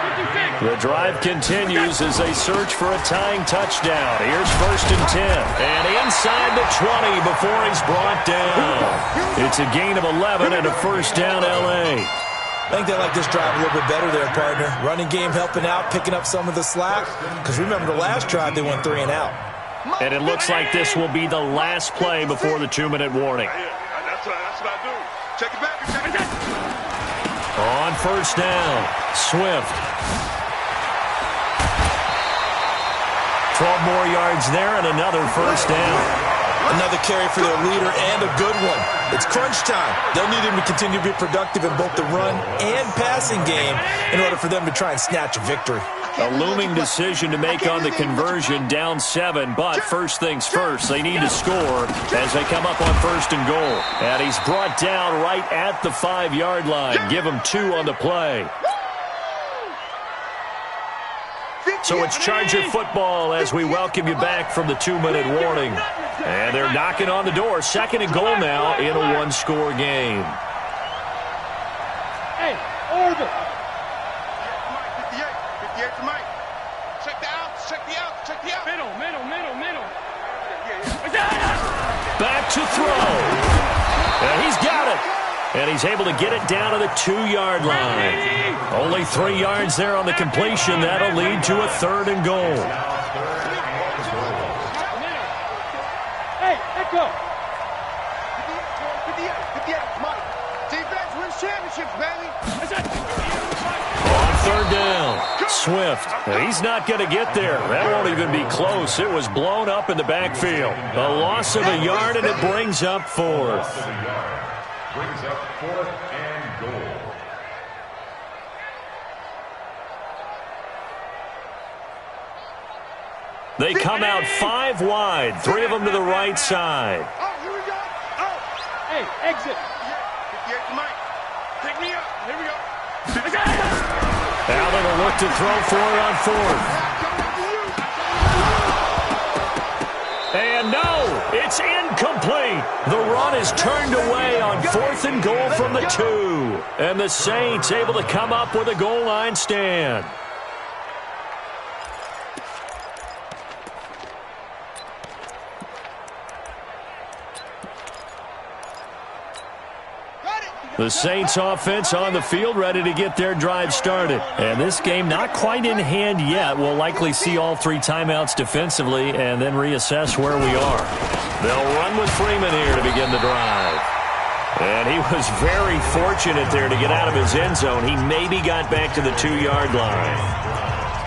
The drive continues as they search for a tying touchdown. Here's 1st and 10. And inside the 20 before he's brought down. It's a gain of 11 and a first down, L.A. I think they like this drive a little bit better there, partner. Running game helping out, picking up some of the slack. Because remember, the last drive, they went 3 and out. And it looks like this will be the last play before the 2-minute warning. That's what I do. Check it back. Check it back. On first down, Swift. 12 more yards there and another first down. Another carry for their leader and a good one. It's crunch time. They'll need him to continue to be productive in both the run and passing game in order for them to try and snatch a victory. A looming decision to make on the conversion, down 7, but first things first, they need to score as they come up on 1st and goal. And he's brought down right at the 5-yard line. Give him 2 on the play. So it's Charger football as we welcome you back from the 2-minute warning. And they're knocking on the door. 2nd and goal now in a one-score game. Hey, order. 58 to Mike. Check the outs, check the outs, check the outs. Middle. Back to throw. And he's got it. And he's able to get it down to the 2-yard line. Only 3 yards there on the completion. That'll lead to a 3rd and goal. Hey, let go. 58, Mike. Defense wins championships, baby. On 3rd down, Swift. He's not going to get there. That won't even be close. It was blown up in the backfield. A loss of a yard, and it brings up 4th. Brings up 4th and goal. They come out 5 wide, 3 of them to the right side. Oh, here we go. Oh. Hey, exit. 58 to Mike. Pick me up. Here we go. Allen will look to throw for it on 4th. And no, it's incomplete. The run is turned away on 4th and goal from the 2. And the Saints able to come up with a goal line stand. The Saints offense on the field, ready to get their drive started. And this game not quite in hand yet. We'll likely see all 3 timeouts defensively and then reassess where we are. They'll run with Freeman here to begin the drive. And he was very fortunate there to get out of his end zone. He maybe got back to the 2-yard line.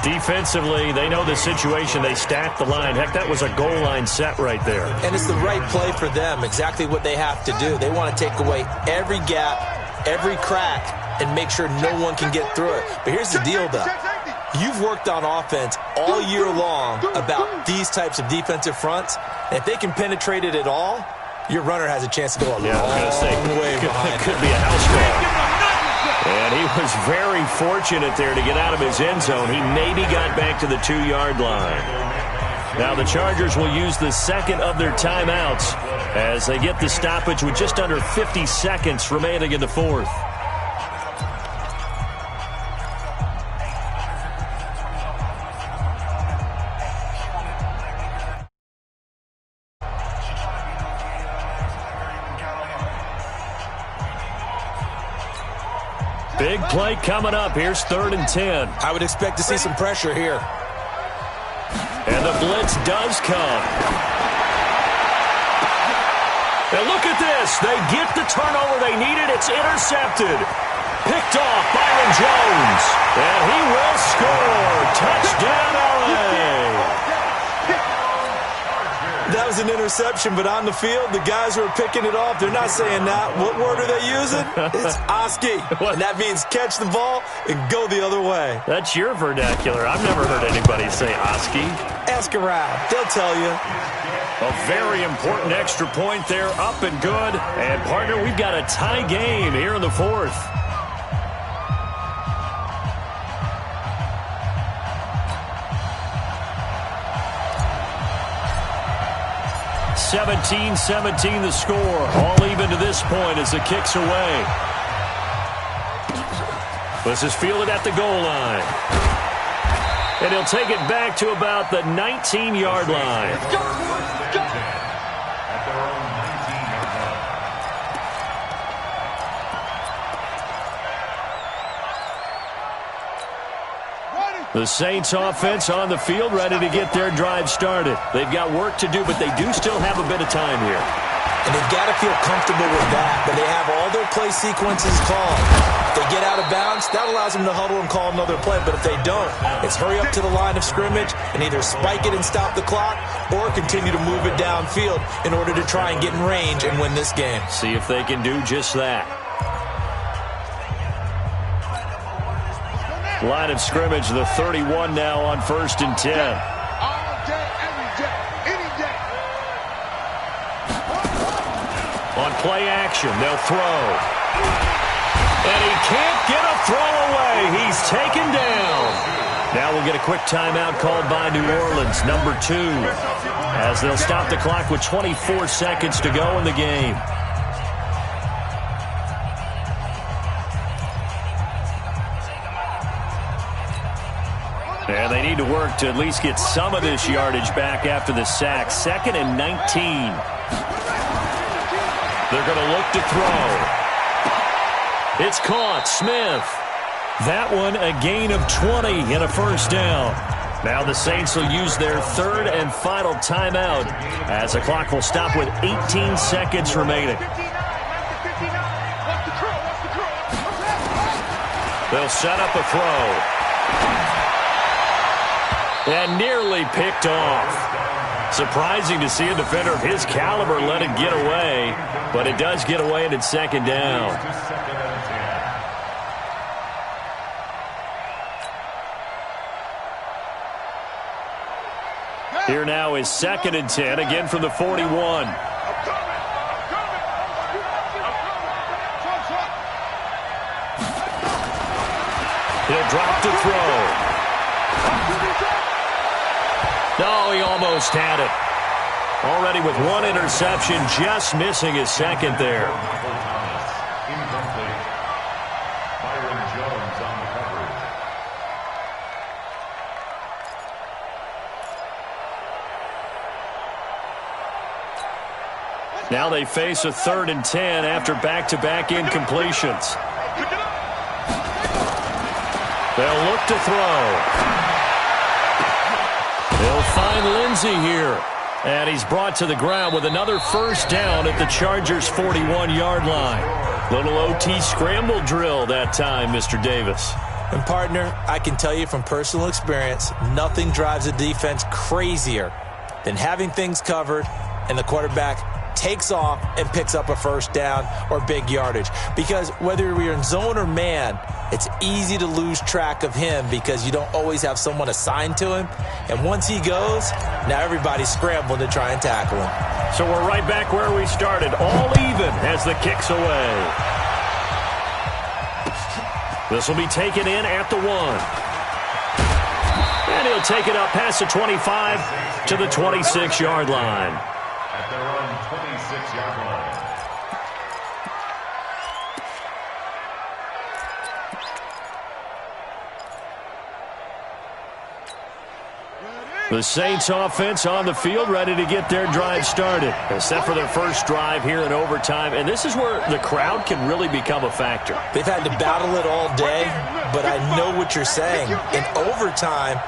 Defensively, they know the situation. They stacked the line. Heck, that was a goal line set right there. And it's the right play for them, exactly what they have to do. They want to take away every gap, every crack, and make sure no one can get through it. But here's the deal, though. You've worked on offense all year long about these types of defensive fronts. And if they can penetrate it at all, your runner has a chance to go a long way behind. It could be a house ball. And he was very fortunate there to get out of his end zone. He maybe got back to the 2-yard line. Now the Chargers will use the 2nd of their timeouts as they get the stoppage with just under 50 seconds remaining in the 4th. Big play coming up. Here's 3rd and 10. I would expect to see some pressure here. And the blitz does come. And look at this. They get the turnover they needed. It's intercepted. Picked off Byron Jones. And he will score. Touchdown, LA. That was an interception, but on the field, the guys who are picking it off, they're not saying that. What word are they using? It's Oski. And that means catch the ball and go the other way. That's your vernacular. I've never heard anybody say Oski. Ask around. They'll tell you. A very important extra point there, up and good. And, partner, we've got a tie game here in the 4th. (17-17) the score. All even to this point as the kick's away. This is fielded at the goal line. And he'll take it back to about the 19-yard line. The Saints offense on the field ready to get their drive started. They've got work to do, but they do still have a bit of time here. And they've got to feel comfortable with that, but they have all their play sequences called. If they get out of bounds, that allows them to huddle and call another play, but if they don't, it's hurry up to the line of scrimmage and either spike it and stop the clock or continue to move it downfield in order to try and get in range and win this game. See if they can do just that. Line of scrimmage, the 31 now on 1st and 10. All day, every day, any day. On play action, they'll throw. And he can't get a throw away. He's taken down. Now we'll get a quick timeout called by New Orleans, number 2, as they'll stop the clock with 24 seconds to go in the game. And they need to work to at least get some of this yardage back after the sack. 2nd and 19. They're going to look to throw. It's caught. Smith. That one a gain of 20 and a first down. Now the Saints will use their 3rd and final timeout as the clock will stop with 18 seconds remaining. They'll set up a throw. And nearly picked off. Surprising to see a defender of his caliber let it get away, but it does get away and it's 2nd down. Here now is 2nd and 10, again from the 41. He'll drop to throw. No, he almost had it. Already with 1 interception, just missing his 2nd there. Incomplete. Byron Jones on the coverage. Now they face a 3rd and 10 after back-to-back incompletions. They'll look to throw. They'll find Lindsey here. And he's brought to the ground with another first down at the Chargers' 41-yard line. Little OT scramble drill that time, Mr. Davis. And, partner, I can tell you from personal experience, nothing drives a defense crazier than having things covered and the quarterback takes off and picks up a first down or big yardage. Because whether you're in zone or man, it's easy to lose track of him because you don't always have someone assigned to him. And once he goes, now everybody's scrambling to try and tackle him. So we're right back where we started, all even as the kick's away. This will be taken in at the 1. And he'll take it up past the 25 to the 26-yard line. At their own 26-yard line. The Saints offense on the field, ready to get their drive started. They're set for their first drive here in overtime, and this is where the crowd can really become a factor. They've had to battle it all day, but I know what you're saying. In overtime,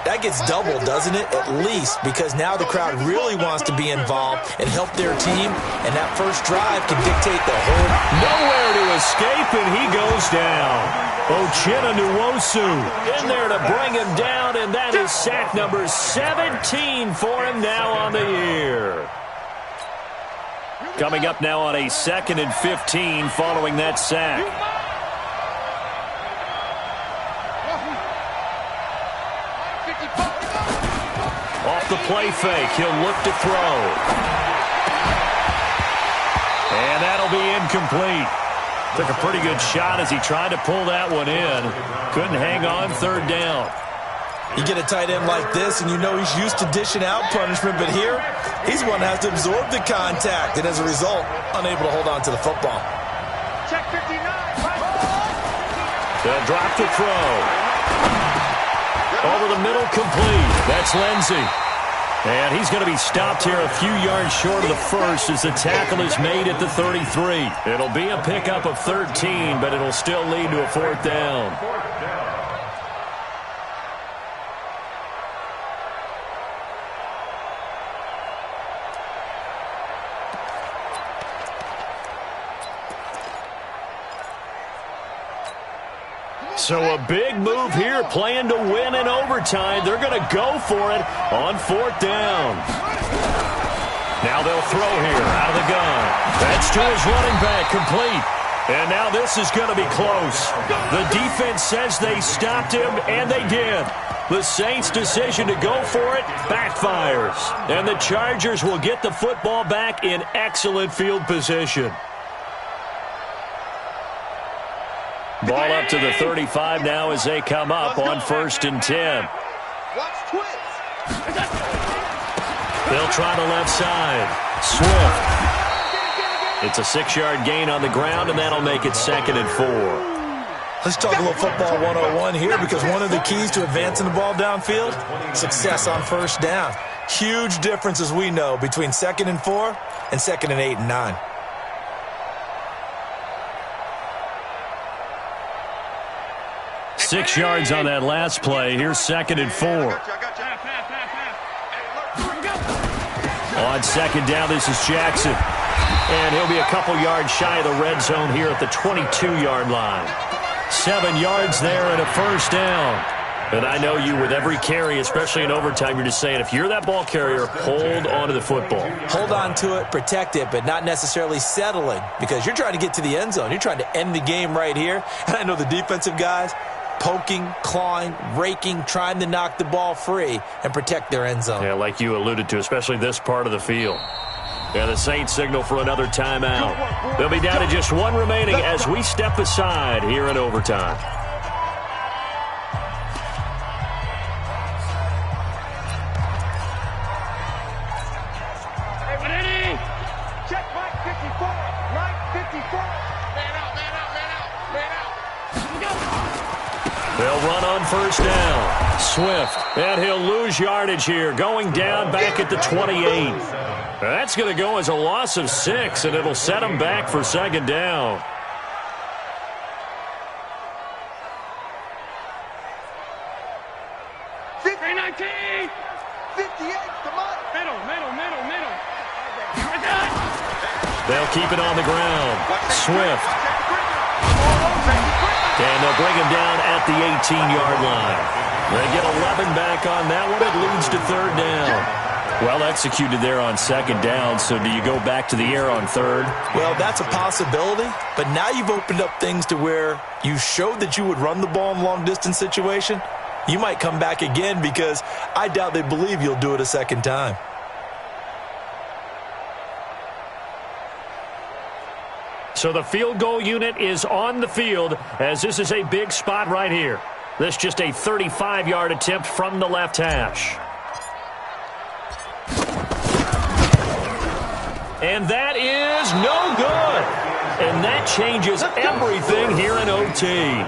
that gets doubled, doesn't it? At least, because now the crowd really wants to be involved and help their team, and that first drive can dictate the whole. Nowhere to escape, and he goes down. Ochena Nwosu in there to bring him down, and that is sack number 17 for him now on the year. Coming up now on a 2nd and 15 following that sack. Off the play fake, he'll look to throw. And that'll be incomplete. Took a pretty good shot as he tried to pull that one in. Couldn't hang on, 3rd down. You get a tight end like this, and you know he's used to dishing out punishment, but here, he's the one that has to absorb the contact, and as a result, unable to hold on to the football. Check 59. They'll drop the throw. Over the middle, complete. That's Lindsey. And he's going to be stopped here a few yards short of the first as the tackle is made at the 33. It'll be a pickup of 13, but it'll still lead to a 4th down. So a big move here, playing to win in overtime. They're going to go for it on 4th down. Now they'll throw here out of the gun. That's to his running back, complete. And now this is going to be close. The defense says they stopped him, and they did. The Saints' decision to go for it backfires. And the Chargers will get the football back in excellent field position. Ball up to the 35 now as they come up on 1st and 10. Watch twist. They'll try the left side. Swift. It's a 6-yard gain on the ground, and that'll make it 2nd and 4. Let's talk a little football 101 here, because one of the keys to advancing the ball downfield, success on 1st down. Huge difference, as we know, between 2nd and 4 and 2nd and 8 and 9. Six yards on that last play. Here's 2nd and 4. On 2nd down, this is Jackson. And he'll be a couple yards shy of the red zone here at the 22-yard line. 7 yards there and a 1st down. And I know you, with every carry, especially in overtime, you're just saying, if you're that ball carrier, hold on to the football. Hold on to it, protect it, but not necessarily settling, because you're trying to get to the end zone. You're trying to end the game right here. And I know the defensive guys, poking, clawing, raking, trying to knock the ball free and protect their end zone. Yeah, like you alluded to, especially this part of the field. Yeah, the Saints signal for another timeout. They'll be down to just one remaining as we step aside here in overtime. Check Mike 54. Mike 54. Man out. They'll run on 1st down. Swift, and he'll lose yardage here, going down back at the 28. That's going to go as a loss of 6, and it'll set him back for 2nd down. They'll keep it on the ground. Swift. And they'll bring him down at the 18-yard line. They get 11 back on that one. It leads to 3rd down. Well executed there on 2nd down, so do you go back to the air on 3rd? Well, that's a possibility, but now you've opened up things to where you showed that you would run the ball in a long-distance situation. You might come back again, because I doubt they believe you'll do it a 2nd time. So the field goal unit is on the field, as this is a big spot right here. This just a 35-yard attempt from the left hash. And that is no good. And that changes everything here in OT.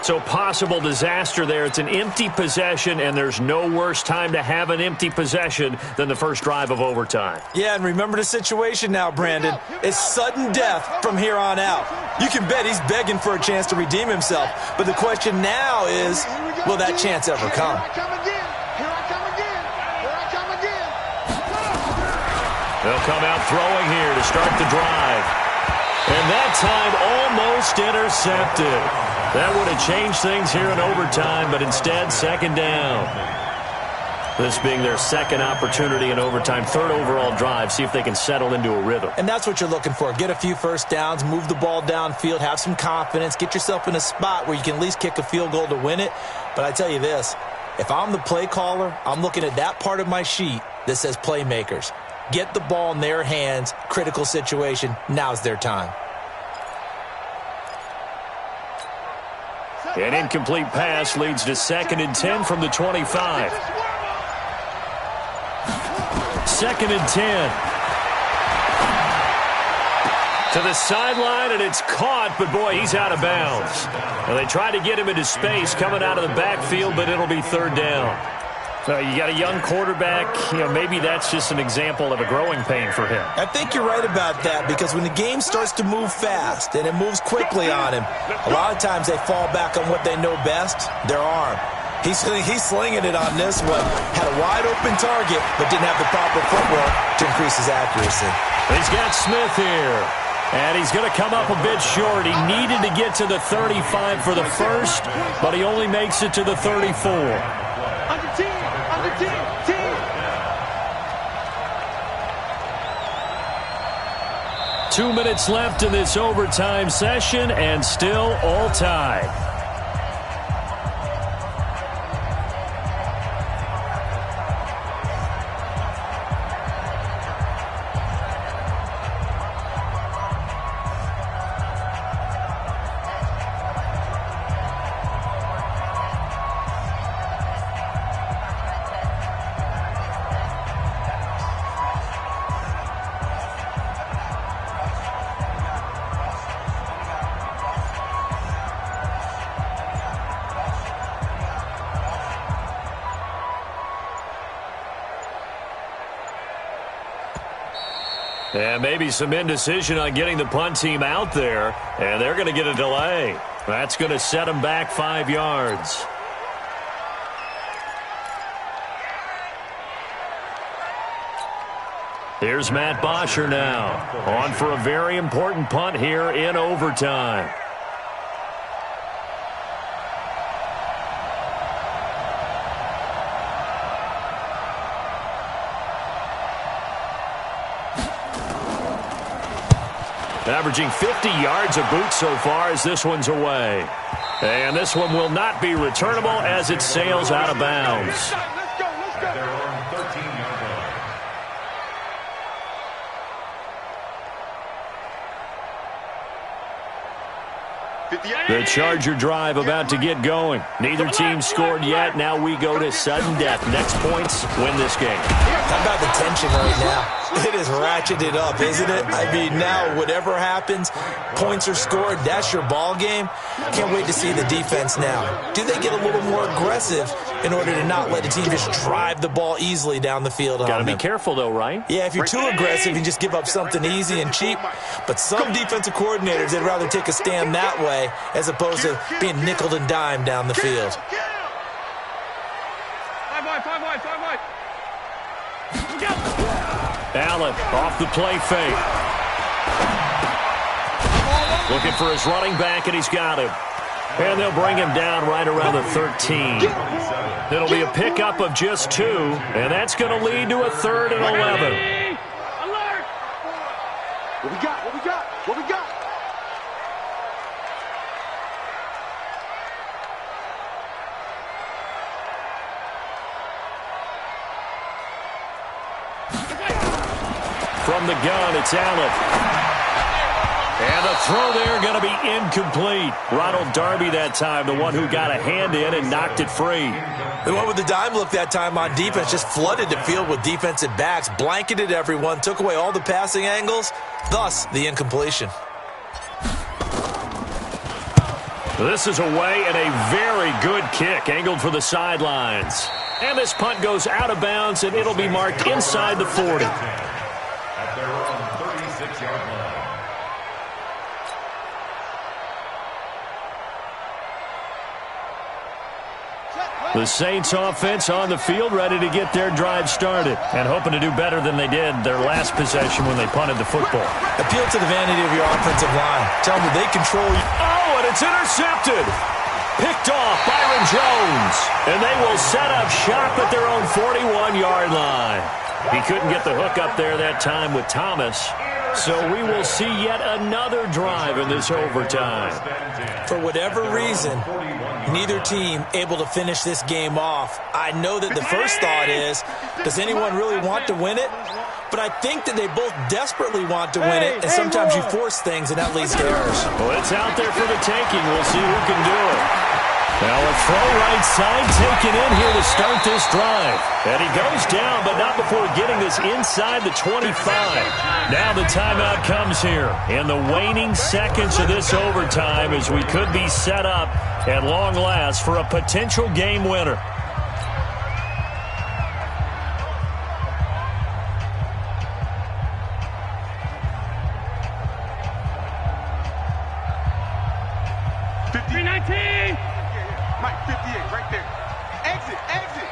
So possible disaster there. It's an empty possession, and there's no worse time to have an empty possession than the first drive of overtime. Yeah, and remember the situation now, Brandon. It's sudden death from here on out. You can bet he's begging for a chance to redeem himself. But the question now is, will that chance ever come? They'll come out throwing here to start the drive. And that time almost intercepted. That would have changed things here in overtime, but instead, 2nd down. This being their 2nd opportunity in overtime, 3rd overall drive, see if they can settle into a rhythm. And that's what you're looking for. Get a few 1st downs, move the ball downfield, have some confidence, get yourself in a spot where you can at least kick a field goal to win it. But I tell you this, if I'm the play caller, I'm looking at that part of my sheet that says playmakers. Get the ball in their hands, critical situation, now's their time. An incomplete pass leads to 2nd and 10 from the 25. 2nd and 10. To the sideline, and it's caught, but boy, he's out of bounds. And they try to get him into space coming out of the backfield, but it'll be 3rd down. You got a young quarterback, maybe that's just an example of a growing pain for him. I think you're right about that, because when the game starts to move fast and it moves quickly on him, a lot of times they fall back on what they know best, their arm. He's slinging it on this one. Had a wide open target, but didn't have the proper footwork to increase his accuracy. He's got Smith here. And he's going to come up a bit short. He needed to get to the 35 for the first, but he only makes it to the 34. Under team. 2 minutes left in this overtime session, and still all tied. And maybe some indecision on getting the punt team out there, and they're going to get a delay. That's going to set them back 5 yards. Here's Matt Bosher now, on for a very important punt here in overtime. Averaging 50 yards a boot so far as this one's away. And this one will not be returnable as it sails out of bounds. Let's go, let's go. They're on 13-yard line. The Charger drive about to get going. Neither team scored yet. Now we go to sudden death. Next points win this game. How about the tension right now? It is ratcheted up, isn't it? I mean, now whatever happens, points are scored, that's your ball game. Can't wait to see the defense now. Do they get a little more aggressive in order to not let the team just drive the ball easily down the field? Got to be careful, though, right? Yeah, if you're too aggressive, you just give up something easy and cheap. But some defensive coordinators, they'd rather take a stand that way as opposed to being nickeled and dimed down the field. 5 wide, 5 wide, 5 wide. Allen off the play fake. Looking for his running back, and he's got him. And they'll bring him down right around the 13. It'll be a pickup of just 2, and that's going to lead to a 3rd and 11. Alert! What we got? What we got? What we got? From the gun, it's Allen. And the throw there going to be incomplete. Ronald Darby that time, the one who got a hand in and knocked it free. The one with the dime look that time on defense just flooded the field with defensive backs, blanketed everyone, took away all the passing angles, thus the incompletion. This is away and a very good kick, angled for the sidelines. And this punt goes out of bounds, and it'll be marked inside the 40. At their own 36-yard line. The Saints offense on the field, ready to get their drive started and hoping to do better than they did their last possession when they punted the football. Appeal to the vanity of your offensive line. Tell them they control you. Oh, and it's intercepted. Picked off Byron Jones. And they will set up shop at their own 41-yard line. He couldn't get the hook up there that time with Thomas. So we will see yet another drive in this overtime. For whatever reason, neither team able to finish this game off. I know that the first thought is, does anyone really want to win it? But I think that they both desperately want to win it, and sometimes you force things, and that leads to errors. Well, it's out there for the taking. We'll see who can do it. Now a throw right side taken in here to start this drive. And he goes down, but not before getting this inside the 25. Now the timeout comes here in the waning seconds of this overtime as we could be set up at long last for a potential game winner. Mike, 58, right there. Exit, exit.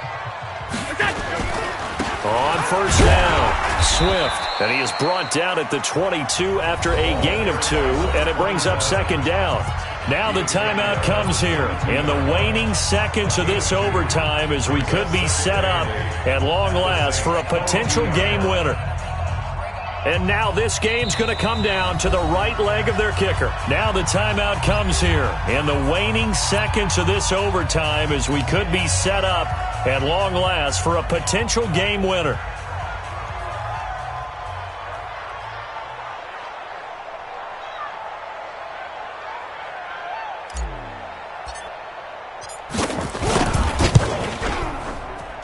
On first down, Swift. And he is brought down at the 22 after a gain of 2, and it brings up second down. Now the timeout comes here in the waning seconds of this overtime as we could be set up at long last for a potential game winner. And now this game's going to come down to the right leg of their kicker. Now the timeout comes here in the waning seconds of this overtime as we could be set up at long last for a potential game winner.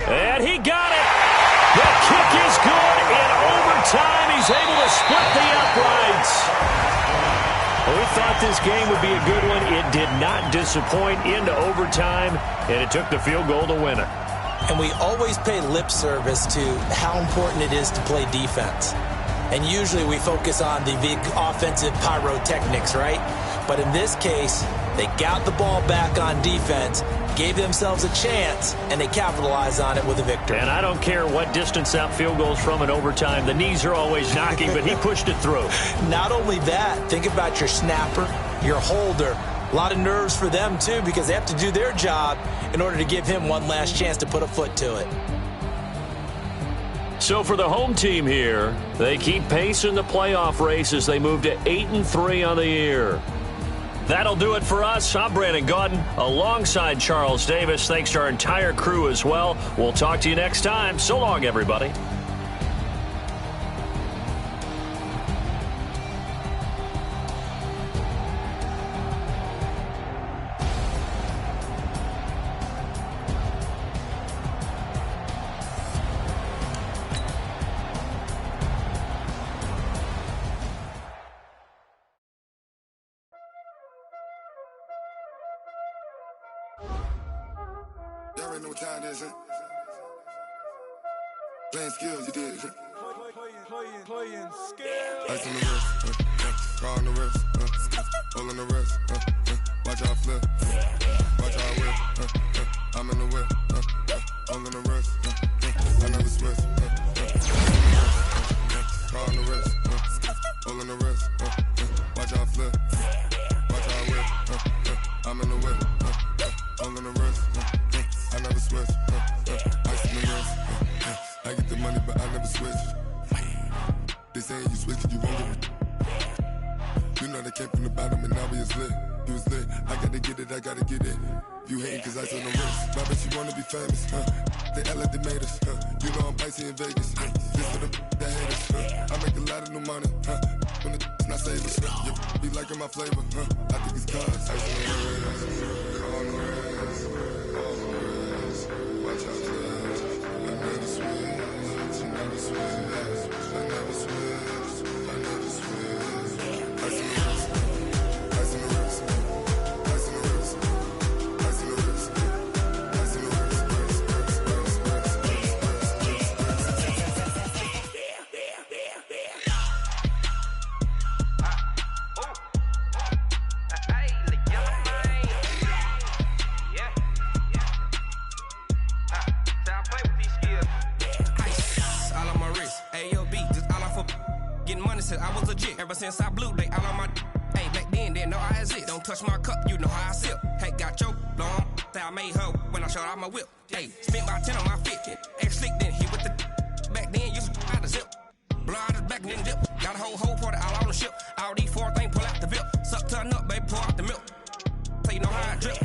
And he got it. The kick is good in overtime. He's able to split the uprights. Well, we thought this game would be a good one. It did not disappoint into overtime, and it took the field goal to win it. And we always pay lip service to how important it is to play defense. And usually we focus on the big offensive pyrotechnics, right? But in this case, they got the ball back on defense, gave themselves a chance, and they capitalized on it with a victory. And I don't care what distance that field goes from in overtime. The knees are always knocking, but he pushed it through. Not only that, think about your snapper, your holder. A lot of nerves for them, too, because they have to do their job in order to give him one last chance to put a foot to it. So for the home team here, they keep pace in the playoff race as they move to 8-3 on the year. That'll do it for us. I'm Brandon Gaudin alongside Charles Davis. Thanks to our entire crew as well. We'll talk to you next time. So long, everybody. Y'all already know what time it is, huh? Playing skills, you did, huh? Playing skills. Ice on the wrist, car on the wrist, hole in the wrist, watch how I flip, watch how I whip, I'm in the whip, hole in the wrist, I never switch, car on the wrist, hole in the wrist, watch how I flip, watch how I whip, I'm in the whip, hole in the wrist, I never switch, ice in the wrist, I get the money but I never switch. They saying you switch it, you won't get it. You know they came from the bottom and now we is lit. You was lit, I gotta get it, I gotta get it. You hating cause ice on the wrist. I bet you wanna be famous, They act like they made us, You know I'm icy in Vegas, This for the that hate us, I make a lot of new money, When the not save us, You be liking my flavor, I think it's cause ice on the wrist, on the wrist, on the wrist. Watch out, cause I never switch, I never switch, I never switch, I never switch. Ice in the wrist, ice in the wrist, ice in the wrist, ice in the wrist, ice in the I was legit ever since I blew they all on my hey back then didn't know I exist. Don't touch my cup, you know how I sip. Hey, got your long that I made her when I showed out my whip. Hey, spent my 10 on my fit. Ex slick then hit with the back then used to out the zip. Blow out his back and then dip. Got a whole party all on the ship. All these four things pull out the VIP. Suck turn up, baby, pour out the milk. So you know how I drip.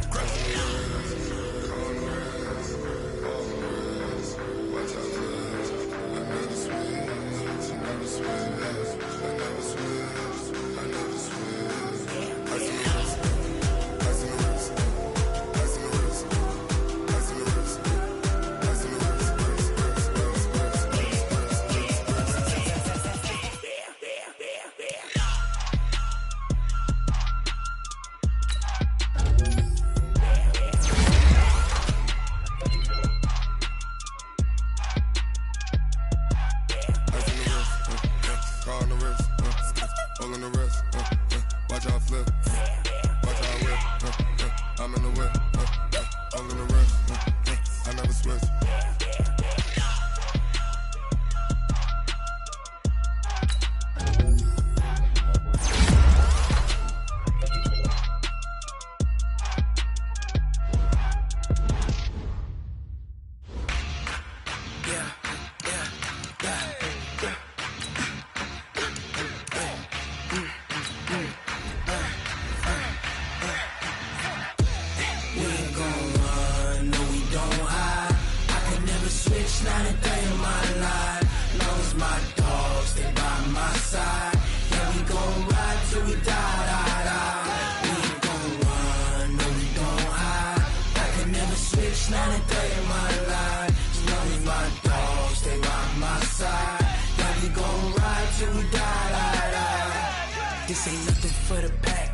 This ain't nothing for the pack.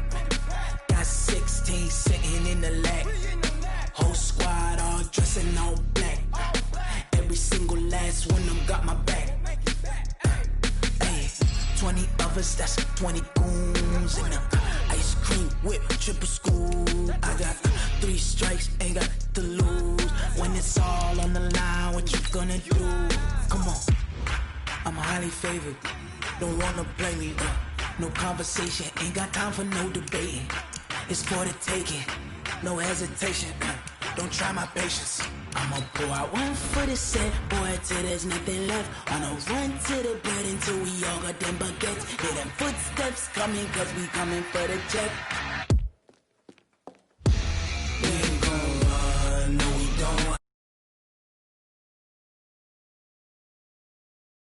Got 16 sitting in the lack. Whole squad all dressing all black. Every single last one of them got my back. Hey. 20 of us, that's 20 goons. And ice cream whip, triple scoop. I got 3 strikes, ain't got to lose. When it's all on the line, what you gonna do? Come on, I'm highly favored. Don't wanna play me, no conversation. Ain't got time for no debating. It's for the taking, no hesitation. Don't try my patience. I'ma pour out one for the set, boy, till there's nothing left. I'ma run to the bed until we all got them baguettes. Hear them footsteps coming, cause we coming for the check.